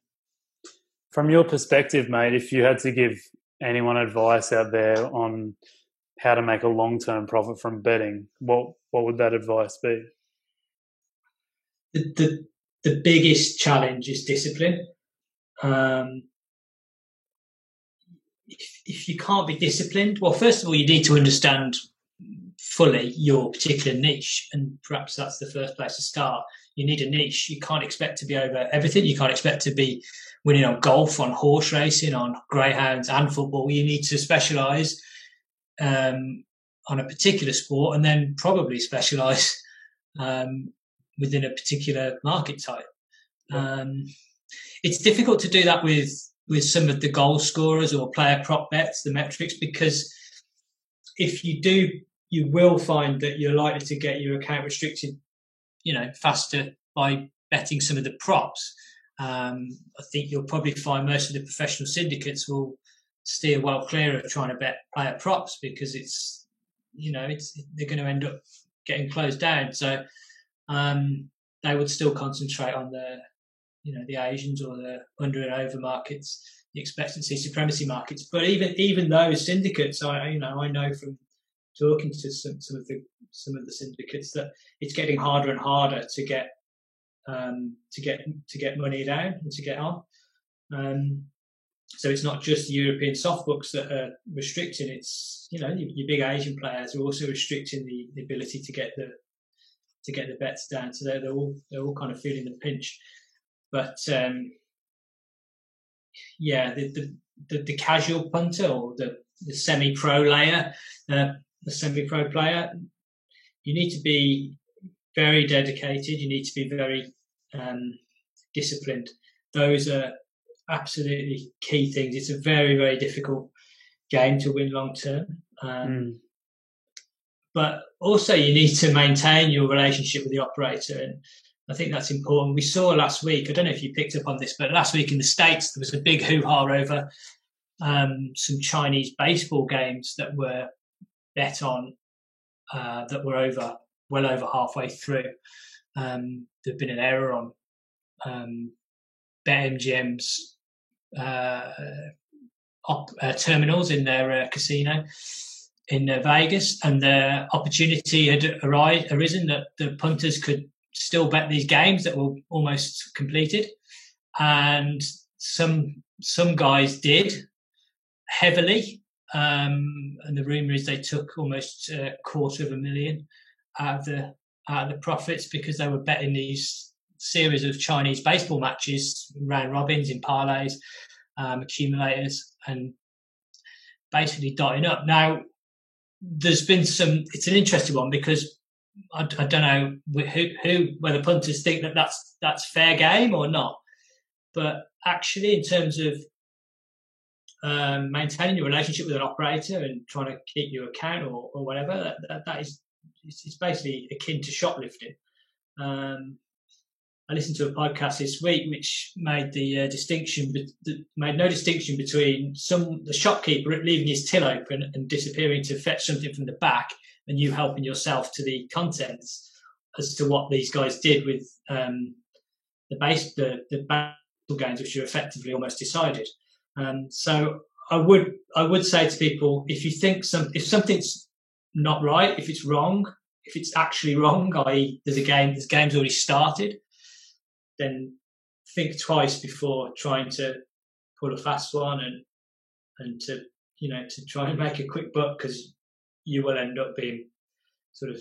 From your perspective, mate, if you had to give anyone advice out there on how to make a long-term profit from betting, what would that advice be?
The biggest challenge is discipline. If you can't be disciplined, well, first of all, you need to understand fully your particular niche, and perhaps that's the first place to start. You need a niche. You can't expect to be over everything. You can't expect to be winning on golf, on horse racing, on greyhounds and football. You need to specialise on a particular sport, and then probably specialise within a particular market type. It's difficult to do that with some of the goal scorers or player prop bets, the metrics, because if you do, you will find that you're likely to get your account restricted, faster by betting some of the props. I think you'll probably find most of the professional syndicates will steer well clear of trying to bet player props because they're going to end up getting closed down. So they would still concentrate on the Asians or the under and over markets, the expectancy supremacy markets. But even those syndicates, I know from talking to some of the syndicates that it's getting harder and harder to get money down and to get on. So it's not just the European soft books that are restricting. It's your big Asian players are also restricting the ability to get the bets down. So they're all kind of feeling the pinch. But the casual punter or the semi-pro layer. The semi-pro player, you need to be very dedicated. You need to be very disciplined. Those are absolutely key things. It's a very, very difficult game to win long term. But also you need to maintain your relationship with the operator. And I think that's important. We saw last week, I don't know if you picked up on this, but last week in the States, there was a big hoo-ha over some Chinese baseball games that were bet on that were well over halfway through. There'd been an error on BetMGM's terminals in their casino in Vegas, and the opportunity had arisen that the punters could still bet these games that were almost completed, and some guys did heavily. And the rumour is they took almost $250,000 out of the profits because they were betting these series of Chinese baseball matches, round robins in parlays, accumulators, and basically dotting up. Now, there's been it's an interesting one because I don't know whether punters think that that's fair game or not. But actually, in terms of maintaining your relationship with an operator and trying to keep your account or whatever, that is it's basically akin to shoplifting. I listened to a podcast this week which made the made no distinction between the shopkeeper leaving his till open and disappearing to fetch something from the back, and you helping yourself to the contents, as to what these guys did with the baseball games, which are effectively almost decided. So I would say to people, if you think if something's not right, if it's wrong, if it's actually wrong, i.e. this game's already started, then think twice before trying to pull a fast one and to try and make a quick buck, because you will end up being sort of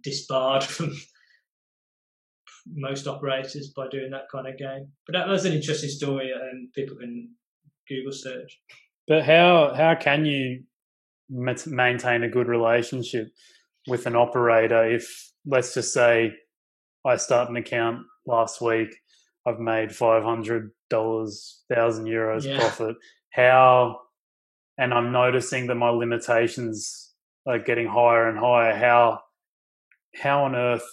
disbarred from most operators by doing that kind of game. But that was an interesting story, and people can Google search.
But how can you maintain a good relationship with an operator if, let's just say, I start an account last week, I've made $500, 1,000 euros profit. And I'm noticing that my limitations are getting higher and higher. How on earth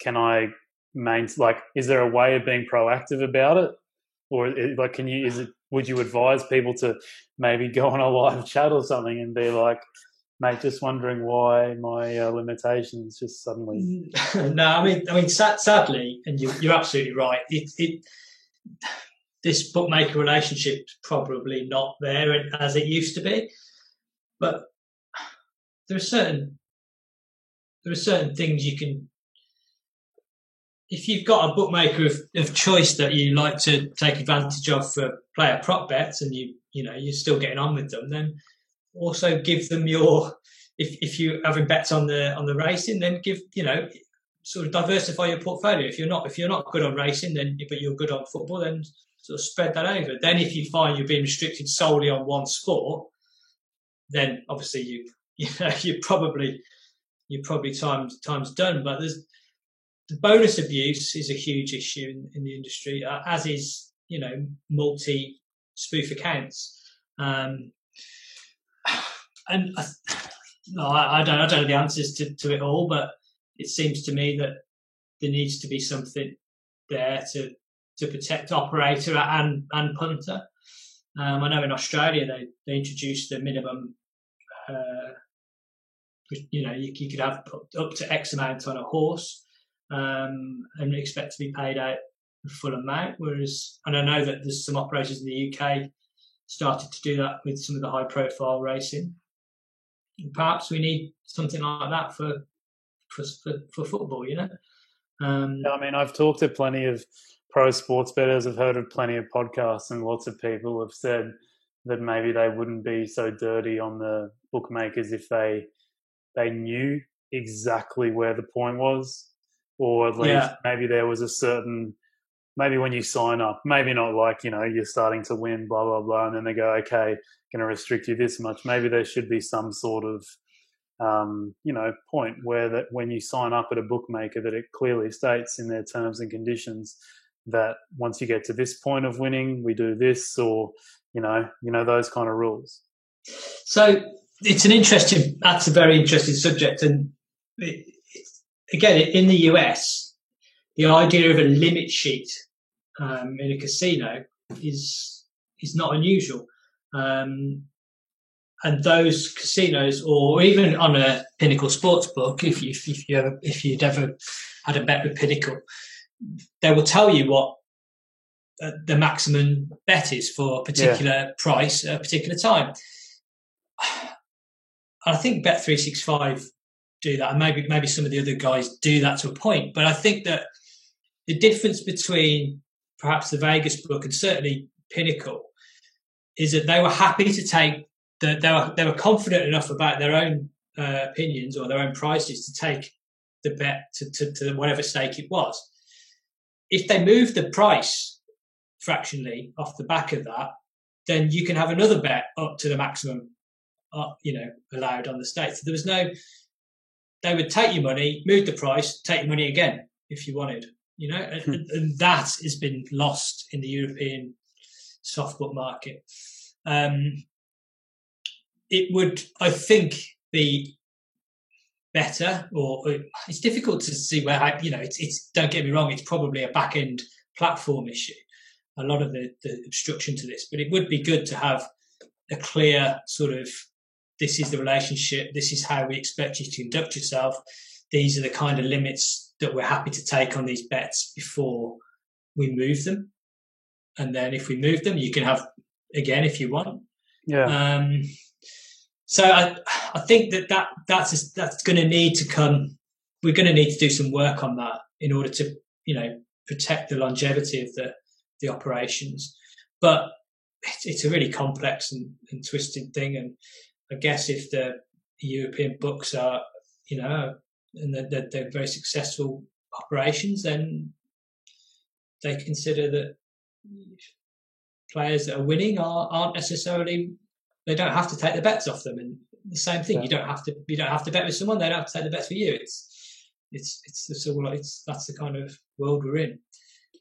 can I is there a way of being proactive about it? Or would you advise people to maybe go on a live chat or something and be like, mate, just wondering why my limitations just suddenly...
No, I mean, sadly, and you're absolutely right, this bookmaker relationship's probably not there as it used to be. But there are certain things you can... If you've got a bookmaker of choice that you like to take advantage of for player prop bets, and you're still getting on with them, then also give them if you're having bets on the racing, then sort of diversify your portfolio. If you're not good on racing, but you're good on football, then sort of spread that over. Then if you find you're being restricted solely on one sport, then obviously you're probably time's done. But the bonus abuse is a huge issue in the industry, as is multi spoof accounts. And I don't know the answers to it all, but it seems to me that there needs to be something there to protect operator and punter. I know in Australia they introduced the minimum. You could have up to X amount on a horse, and expect to be paid out the full amount. Whereas, and I know that there's some operators in the UK started to do that with some of the high-profile racing. Perhaps we need something like that for football,
I mean, I've talked to plenty of pro sports bettors. I've heard of plenty of podcasts, and lots of people have said that maybe they wouldn't be so dirty on the bookmakers if they knew exactly where the point was, or at least maybe there was a certain... Maybe when you sign up, maybe not like, you're starting to win, blah, blah, blah, and then they go, okay, going to restrict you this much. Maybe there should be some sort of, point where that when you sign up at a bookmaker that it clearly states in their terms and conditions that once you get to this point of winning, we do this, or, those kind of rules.
So that's a very interesting subject. And again, in the US, the idea of a limit sheet in a casino is not unusual, and those casinos, or even on a Pinnacle Sportsbook, if you'd ever had a bet with Pinnacle, they will tell you what the maximum bet is for a particular price at a particular time. I think Bet365 do that, and maybe some of the other guys do that to a point. But I think that the difference between perhaps the Vegas book and certainly Pinnacle is that they were happy to take they were confident enough about their own opinions or their own prices to take the bet to whatever stake it was. If they moved the price fractionally off the back of that, then you can have another bet up to the maximum, allowed on the stake. So there was they would take your money, move the price, take your money again if you wanted. And that has been lost in the European softbook market. It would, I think, be better, or it's difficult to see where, it's don't get me wrong, it's probably a back end platform issue, a lot of the obstruction to this, but it would be good to have a clear sort of, this is the relationship, this is how we expect you to conduct yourself, these are the kind of limits that we're happy to take on these bets before we move them. And then if we move them, you can have again if you want.
Yeah.
So I think that's going to need to come. We're going to need to do some work on that in order to, protect the longevity of the operations. But it's a really complex and twisted thing. And I guess if the European books are, and they're very successful operations, then they consider that players that are winning aren't necessarily, they don't have to take the bets off them. And the same thing, you don't have to bet with someone, they don't have to take the bets for you. That's the kind of world we're in.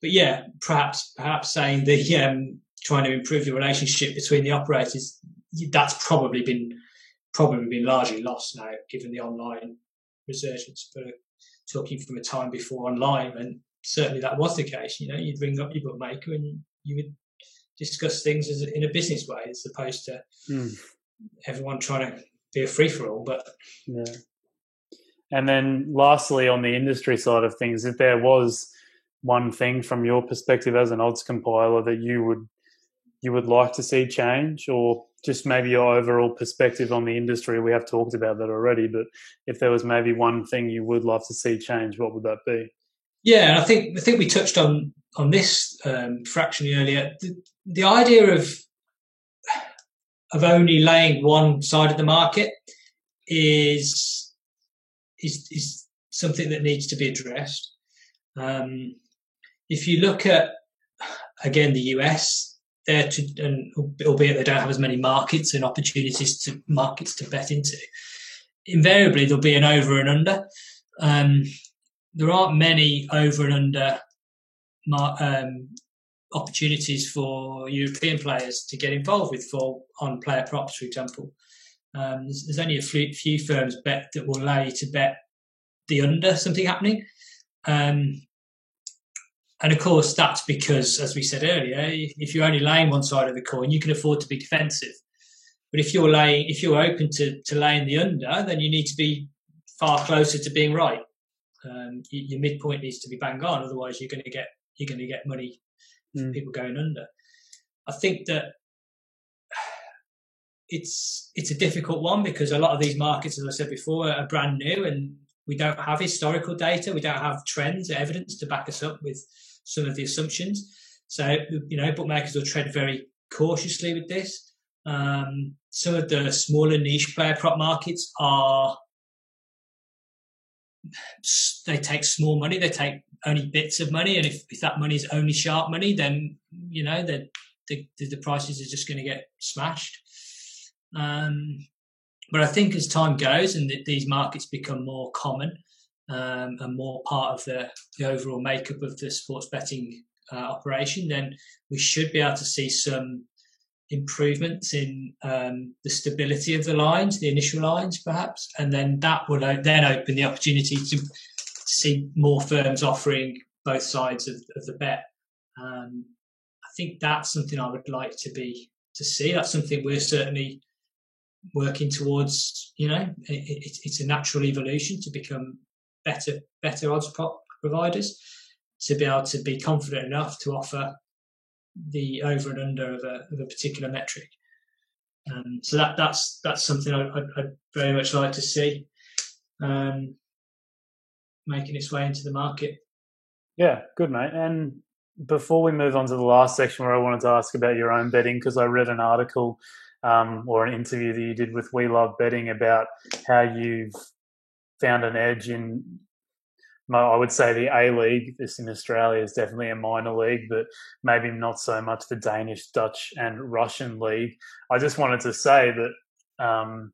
But yeah, perhaps saying the trying to improve the relationship between the operators, that's probably been largely lost now, given the online resurgence. But talking from a time before online, and certainly that was the case. You'd ring up your bookmaker and you would discuss things in a business way, as opposed to everyone trying to be a free for all. But
yeah. And then lastly, on the industry side of things, if there was one thing from your perspective as an odds compiler that you would like to see change, or just maybe your overall perspective on the industry, we have talked about that already, but if there was maybe one thing you would love to see change, what would that be?
Yeah, and I think we touched on this fractionally earlier. The idea of only laying one side of the market is something that needs to be addressed. If you look at, again, the US, and albeit they don't have as many markets and markets to bet into, invariably there'll be an over and under. There aren't many over and under opportunities for European players to get involved with on player props, for example. There's only a few firms that will allow you to bet the under something happening. And of course, that's because, as we said earlier, if you're only laying one side of the coin, you can afford to be defensive. But if you're open to laying the under, then you need to be far closer to being right. Your midpoint needs to be bang on, otherwise you're going to get money from people going under. I think that it's a difficult one because a lot of these markets, as I said before, are brand new and we don't have historical data. We don't have trends, evidence to back us up with some of the assumptions. So, bookmakers will tread very cautiously with this. Some of the smaller niche player prop markets they take small money. They take only bits of money. And if that money is only sharp money, then, the prices are just going to get smashed. But I think as time goes and these markets become more common and more part of the overall makeup of the sports betting operation, then we should be able to see some improvements in the stability of the lines, the initial lines perhaps, and then that will then open the opportunity to see more firms offering both sides of the bet. I think that's something I would like to see. That's something we're certainly working towards. It's a natural evolution to become better odds providers, to be able to be confident enough to offer the over and under of a particular metric. So that's something I'd very much like to see making its way into the market.
Yeah, good, mate. And before we move on to the last section where I wanted to ask about your own betting, because I read an article or an interview that you did with We Love Betting about how you've found an edge in, I would say, the A-League. This in Australia is definitely a minor league, but maybe not so much the Danish, Dutch and Russian league. I just wanted to say that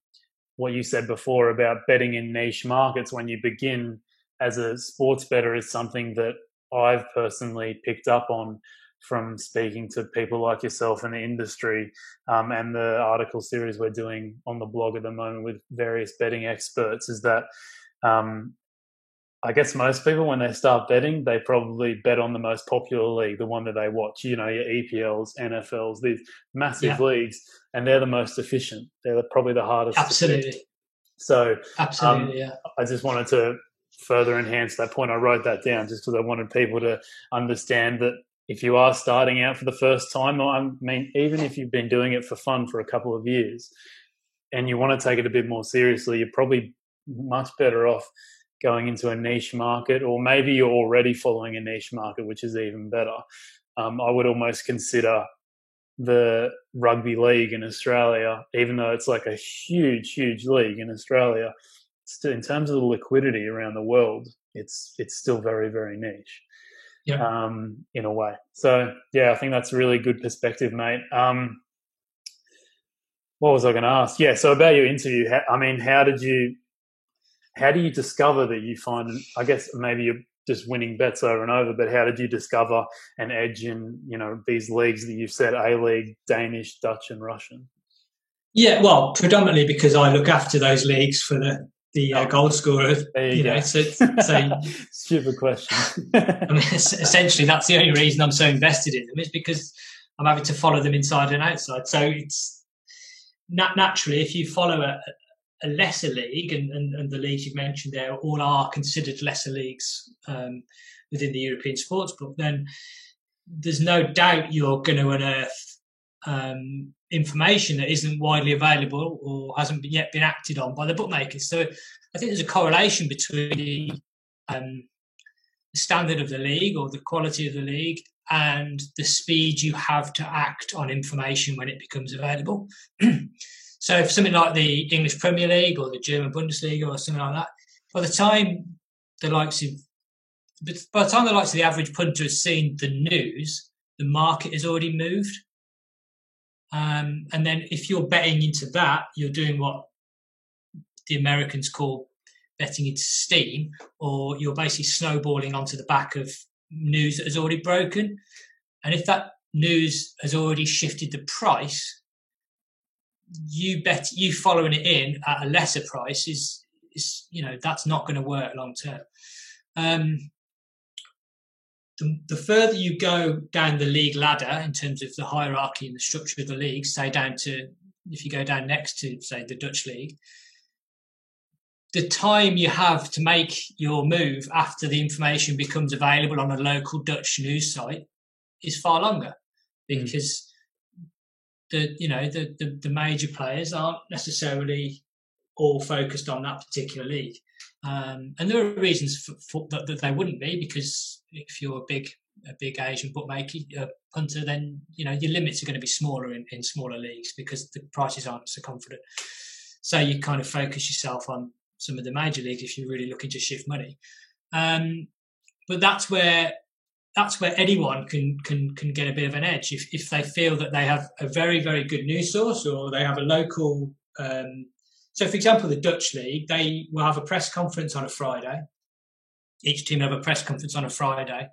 what you said before about betting in niche markets when you begin as a sports bettor is something that I've personally picked up on from speaking to people like yourself in the industry, and the article series we're doing on the blog at the moment with various betting experts, is that I guess most people, when they start betting, they probably bet on the most popular league, the one that they watch, your EPLs, NFLs, these massive leagues, and they're the most efficient. They're probably the hardest
Absolutely.
to pick. So
Absolutely,
I just wanted to further enhance that point. I wrote that down just because I wanted people to understand that if you are starting out for the first time, or I mean, even if you've been doing it for fun for a couple of years and you want to take it a bit more seriously, you're probably much better off going into a niche market, or maybe you're already following a niche market, which is even better. I would almost consider the rugby league in Australia, even though it's like a huge, huge league in Australia, in terms of the liquidity around the world, it's still very, very niche.
Yeah.
In a way. So yeah, I think that's a really good perspective, mate. What was I going to ask? Yeah, so about your interview, how do you discover that you find, I guess maybe you're just winning bets over and over, but how did you discover an edge in, these leagues that you've said, A-League, Danish, Dutch and Russian?
Yeah, well, predominantly because I look after those leagues for the goal scorers. So
stupid question.
I mean, essentially, that's the only reason I'm so invested in them, is because I'm having to follow them inside and outside. So it's naturally, if you follow a lesser league, and the leagues you've mentioned there all are considered lesser leagues within the European sports book, then there's no doubt you're going to unearth information that isn't widely available or hasn't yet been acted on by the bookmakers. So I think there's a correlation between the standard of the league or the quality of the league and the speed you have to act on information when it becomes available. So for something like the English Premier League or the German Bundesliga or something like that, by the time the likes of the average punter has seen the news, the market has already moved. And then if you're betting into that, you're doing what the Americans call betting into steam, or you're basically snowballing onto the back of news that has already broken. And if that news has already shifted the price, you following it in at a lesser price is that's not going to work long term. The further you go down the league ladder in terms of the hierarchy and the structure of the league, say down to, if you go down next to, say, the Dutch league, the time you have to make your move after the information becomes available on a local Dutch news site is far longer, because the major players aren't necessarily all focused on that particular league. And there are reasons for that they wouldn't be, because if you're a big Asian bookmaker, punter, then your limits are going to be smaller in smaller leagues because the prices aren't so confident. So you kind of focus yourself on some of the major leagues if you're really looking to shift money. But that's where anyone can get a bit of an edge if they feel that they have a very, very good news source, or they have a local. So, for example, the Dutch league, they will have a press conference on a Friday. Each team will have a press conference on a Friday.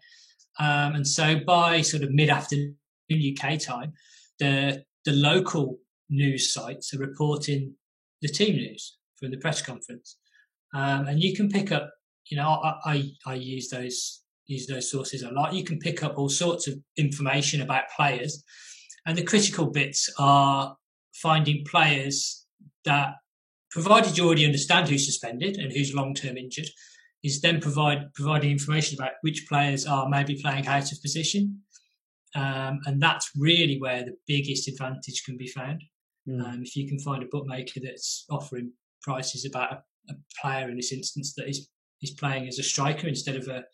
And so by sort of mid-afternoon UK time, the local news sites are reporting the team news from the press conference. And you can pick up, I use those sources a lot. You can pick up all sorts of information about players. And the critical bits are finding players that, provided you already understand who's suspended and who's long-term injured, is then providing information about which players are maybe playing out of position. And that's really where the biggest advantage can be found. If you can find a bookmaker that's offering prices about a player in this instance that is playing as a striker instead of a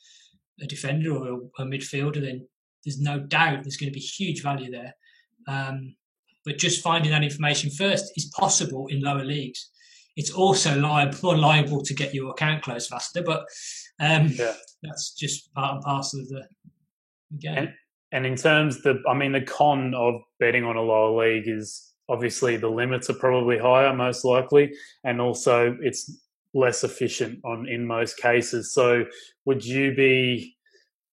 defender or a midfielder, then there's no doubt there's going to be huge value there. But just finding that information first is possible in lower leagues. It's also more liable to get your account closed faster, but that's just part and parcel of the game.
And in terms the con of betting on a lower league is obviously the limits are probably higher, most likely, and also it's less efficient in most cases. So would you be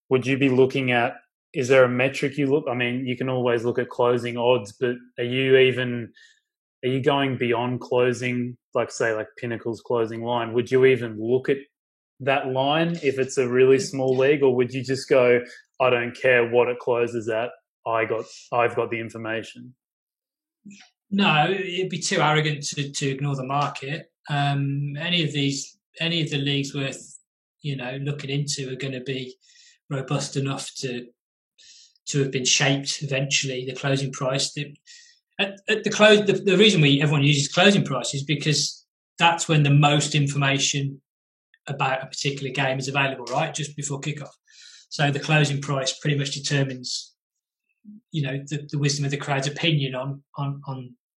looking at, is there a metric you look? I mean, you can always look at closing odds, but are you even are you going beyond closing, like say like Pinnacle's closing line? Would you even look at that line if it's a really small league, or would you just go, I don't care what it closes at, I've got the information?
No, it'd be too arrogant to ignore the market. Any of the leagues worth looking into are going to be robust enough to have been shaped eventually. The closing price, at the close, the reason everyone uses closing price is because that's when the most information about a particular game is available, right? Just before kickoff. So the closing price pretty much determines, the wisdom of the crowd's opinion on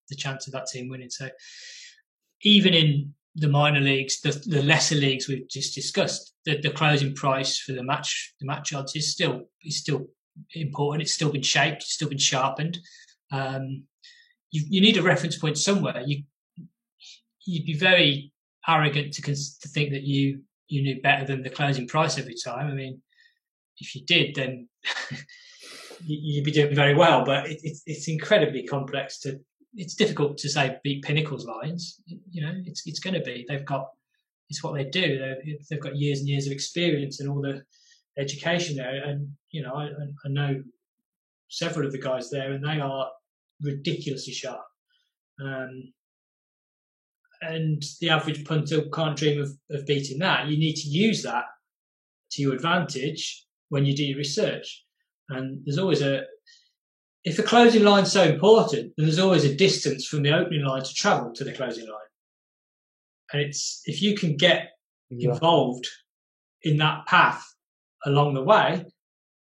the chance of that team winning. So even in the minor leagues, the lesser leagues we've just discussed, the closing price for the match odds is still important. It's still been shaped. It's still been sharpened. You need a reference point somewhere. You'd be very arrogant to think that you knew better than the closing price every time. I mean, if you did, then you'd be doing very well. But it's incredibly complex it's difficult to say beat Pinnacle's lines. It's going to be. It's what they do. They've got years and years of experience and all the education there. And I know several of the guys there, and they are ridiculously sharp. And the average punter can't dream of beating that. You need to use that to your advantage when you do your research. And there's always if the closing line's so important, then there's always a distance from the opening line to travel to the closing line. And if you can get involved in that path along the way,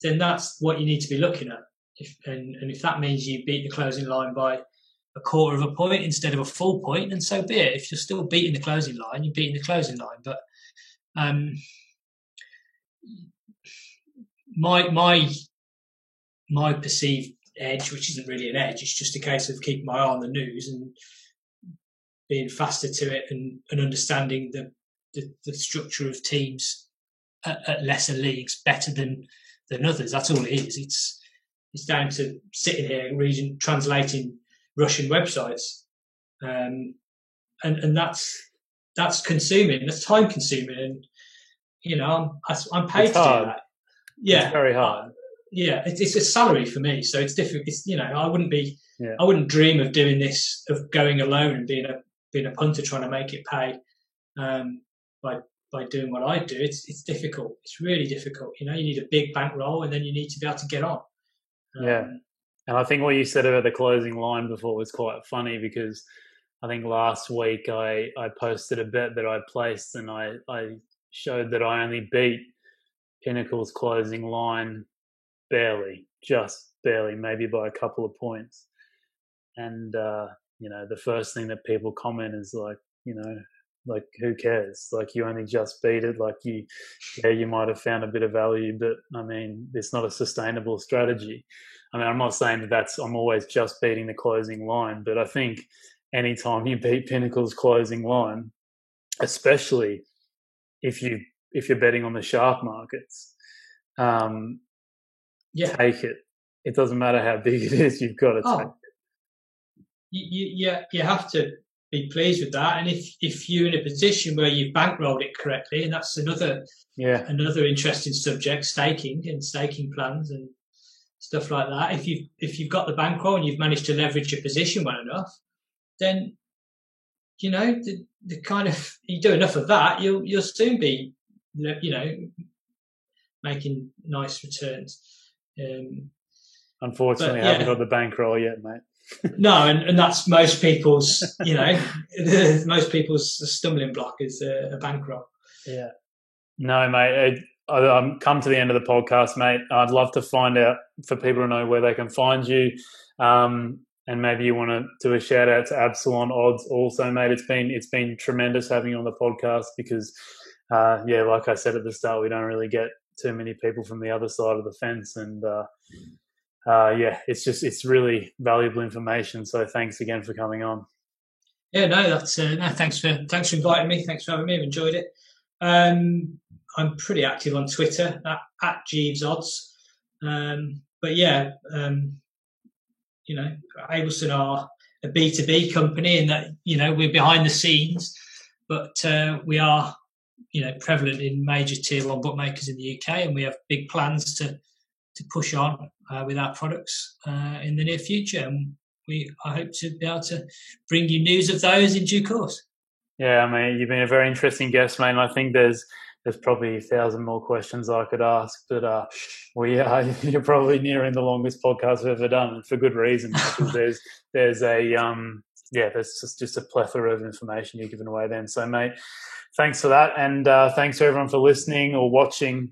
then that's what you need to be looking at. If that means you beat the closing line by a quarter of a point instead of a full point, then so be it. If you're still beating the closing line, you're beating the closing line. But my perceived edge, which isn't really an edge, it's just a case of keeping my eye on the news and being faster to it and understanding the structure of teams at lesser leagues better than others. That's all it is. It's down to sitting here and translating Russian websites, and that's consuming. That's time consuming, and I'm paid to do that. Yeah,
it's very hard.
Yeah, it's a salary for me, so it's difficult. I wouldn't dream of doing this, of going alone and being a punter trying to make it pay by doing what I do. It's difficult. It's really difficult. You need a big bankroll, and then you need to be able to get on.
And I think what you said about the closing line before was quite funny, because I think last week I posted a bet that I placed, and I showed that I only beat Pinnacle's closing line just barely, maybe by a couple of points. And, the first thing that people comment is like, like, who cares? Like, you only just beat it. Like, you might have found a bit of value, but I mean, it's not a sustainable strategy. I mean, I'm not saying that I'm always just beating the closing line, but I think anytime you beat Pinnacle's closing line, especially if you're betting on the sharp markets, take it. It doesn't matter how big it is, you've got to take it.
You have to be pleased with that. And if you're in a position where you've bankrolled it correctly, and that's another interesting subject, staking and staking plans and stuff like that. If you've got the bankroll and you've managed to leverage your position well enough, then the kind of, you do enough of that, you'll soon be making nice returns.
Unfortunately, I haven't got the bankroll yet, mate.
No, and that's most people's, most people's stumbling block is a bankroll.
Yeah. No, mate. I'm come to the end of the podcast, mate. I'd love to find out, for people to know where they can find you, and maybe you want to do a shout out to Absalon Odds also, mate. It's been tremendous having you on the podcast because, like I said at the start, we don't really get too many people from the other side of the fence, and it's really valuable information. So thanks again for coming on.
Yeah, no, that's thanks for inviting me. Thanks for having me. I've enjoyed it. I'm pretty active on Twitter at Jeeves Odds. Ableson are a B2B company in that, we're behind the scenes, but we are, prevalent in major tier one bookmakers in the UK, and we have big plans to push on with our products in the near future. And I hope to be able to bring you news of those in due course.
Yeah, I mean, you've been a very interesting guest, mate. And I think there's probably 1,000 more questions I could ask, but you're probably nearing the longest podcast I've ever done, for good reason, because there's just a plethora of information you're giving away then. So, mate, thanks for that, and thanks to everyone for listening or watching.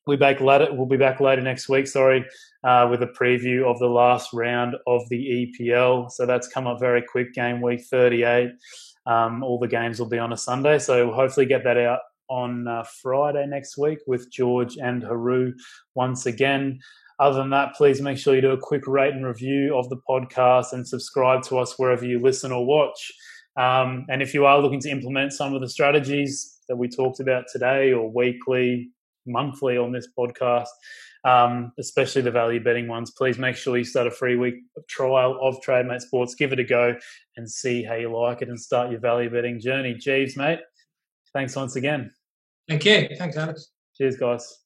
We'll be back later next week, with a preview of the last round of the EPL. So that's come up very quick, game week 38. All the games will be on a Sunday, so we'll hopefully get that out on Friday next week with George and Haru once again. Other than that, please make sure you do a quick rate and review of the podcast and subscribe to us wherever you listen or watch. And if you are looking to implement some of the strategies that we talked about today, or weekly, monthly on this podcast, especially the value betting ones, please make sure you start a free week trial of TradeMate Sports. Give it a go and see how you like it and start your value betting journey. Jeeves, mate, thanks once again.
Thank you. Thanks, Alex.
Cheers, guys.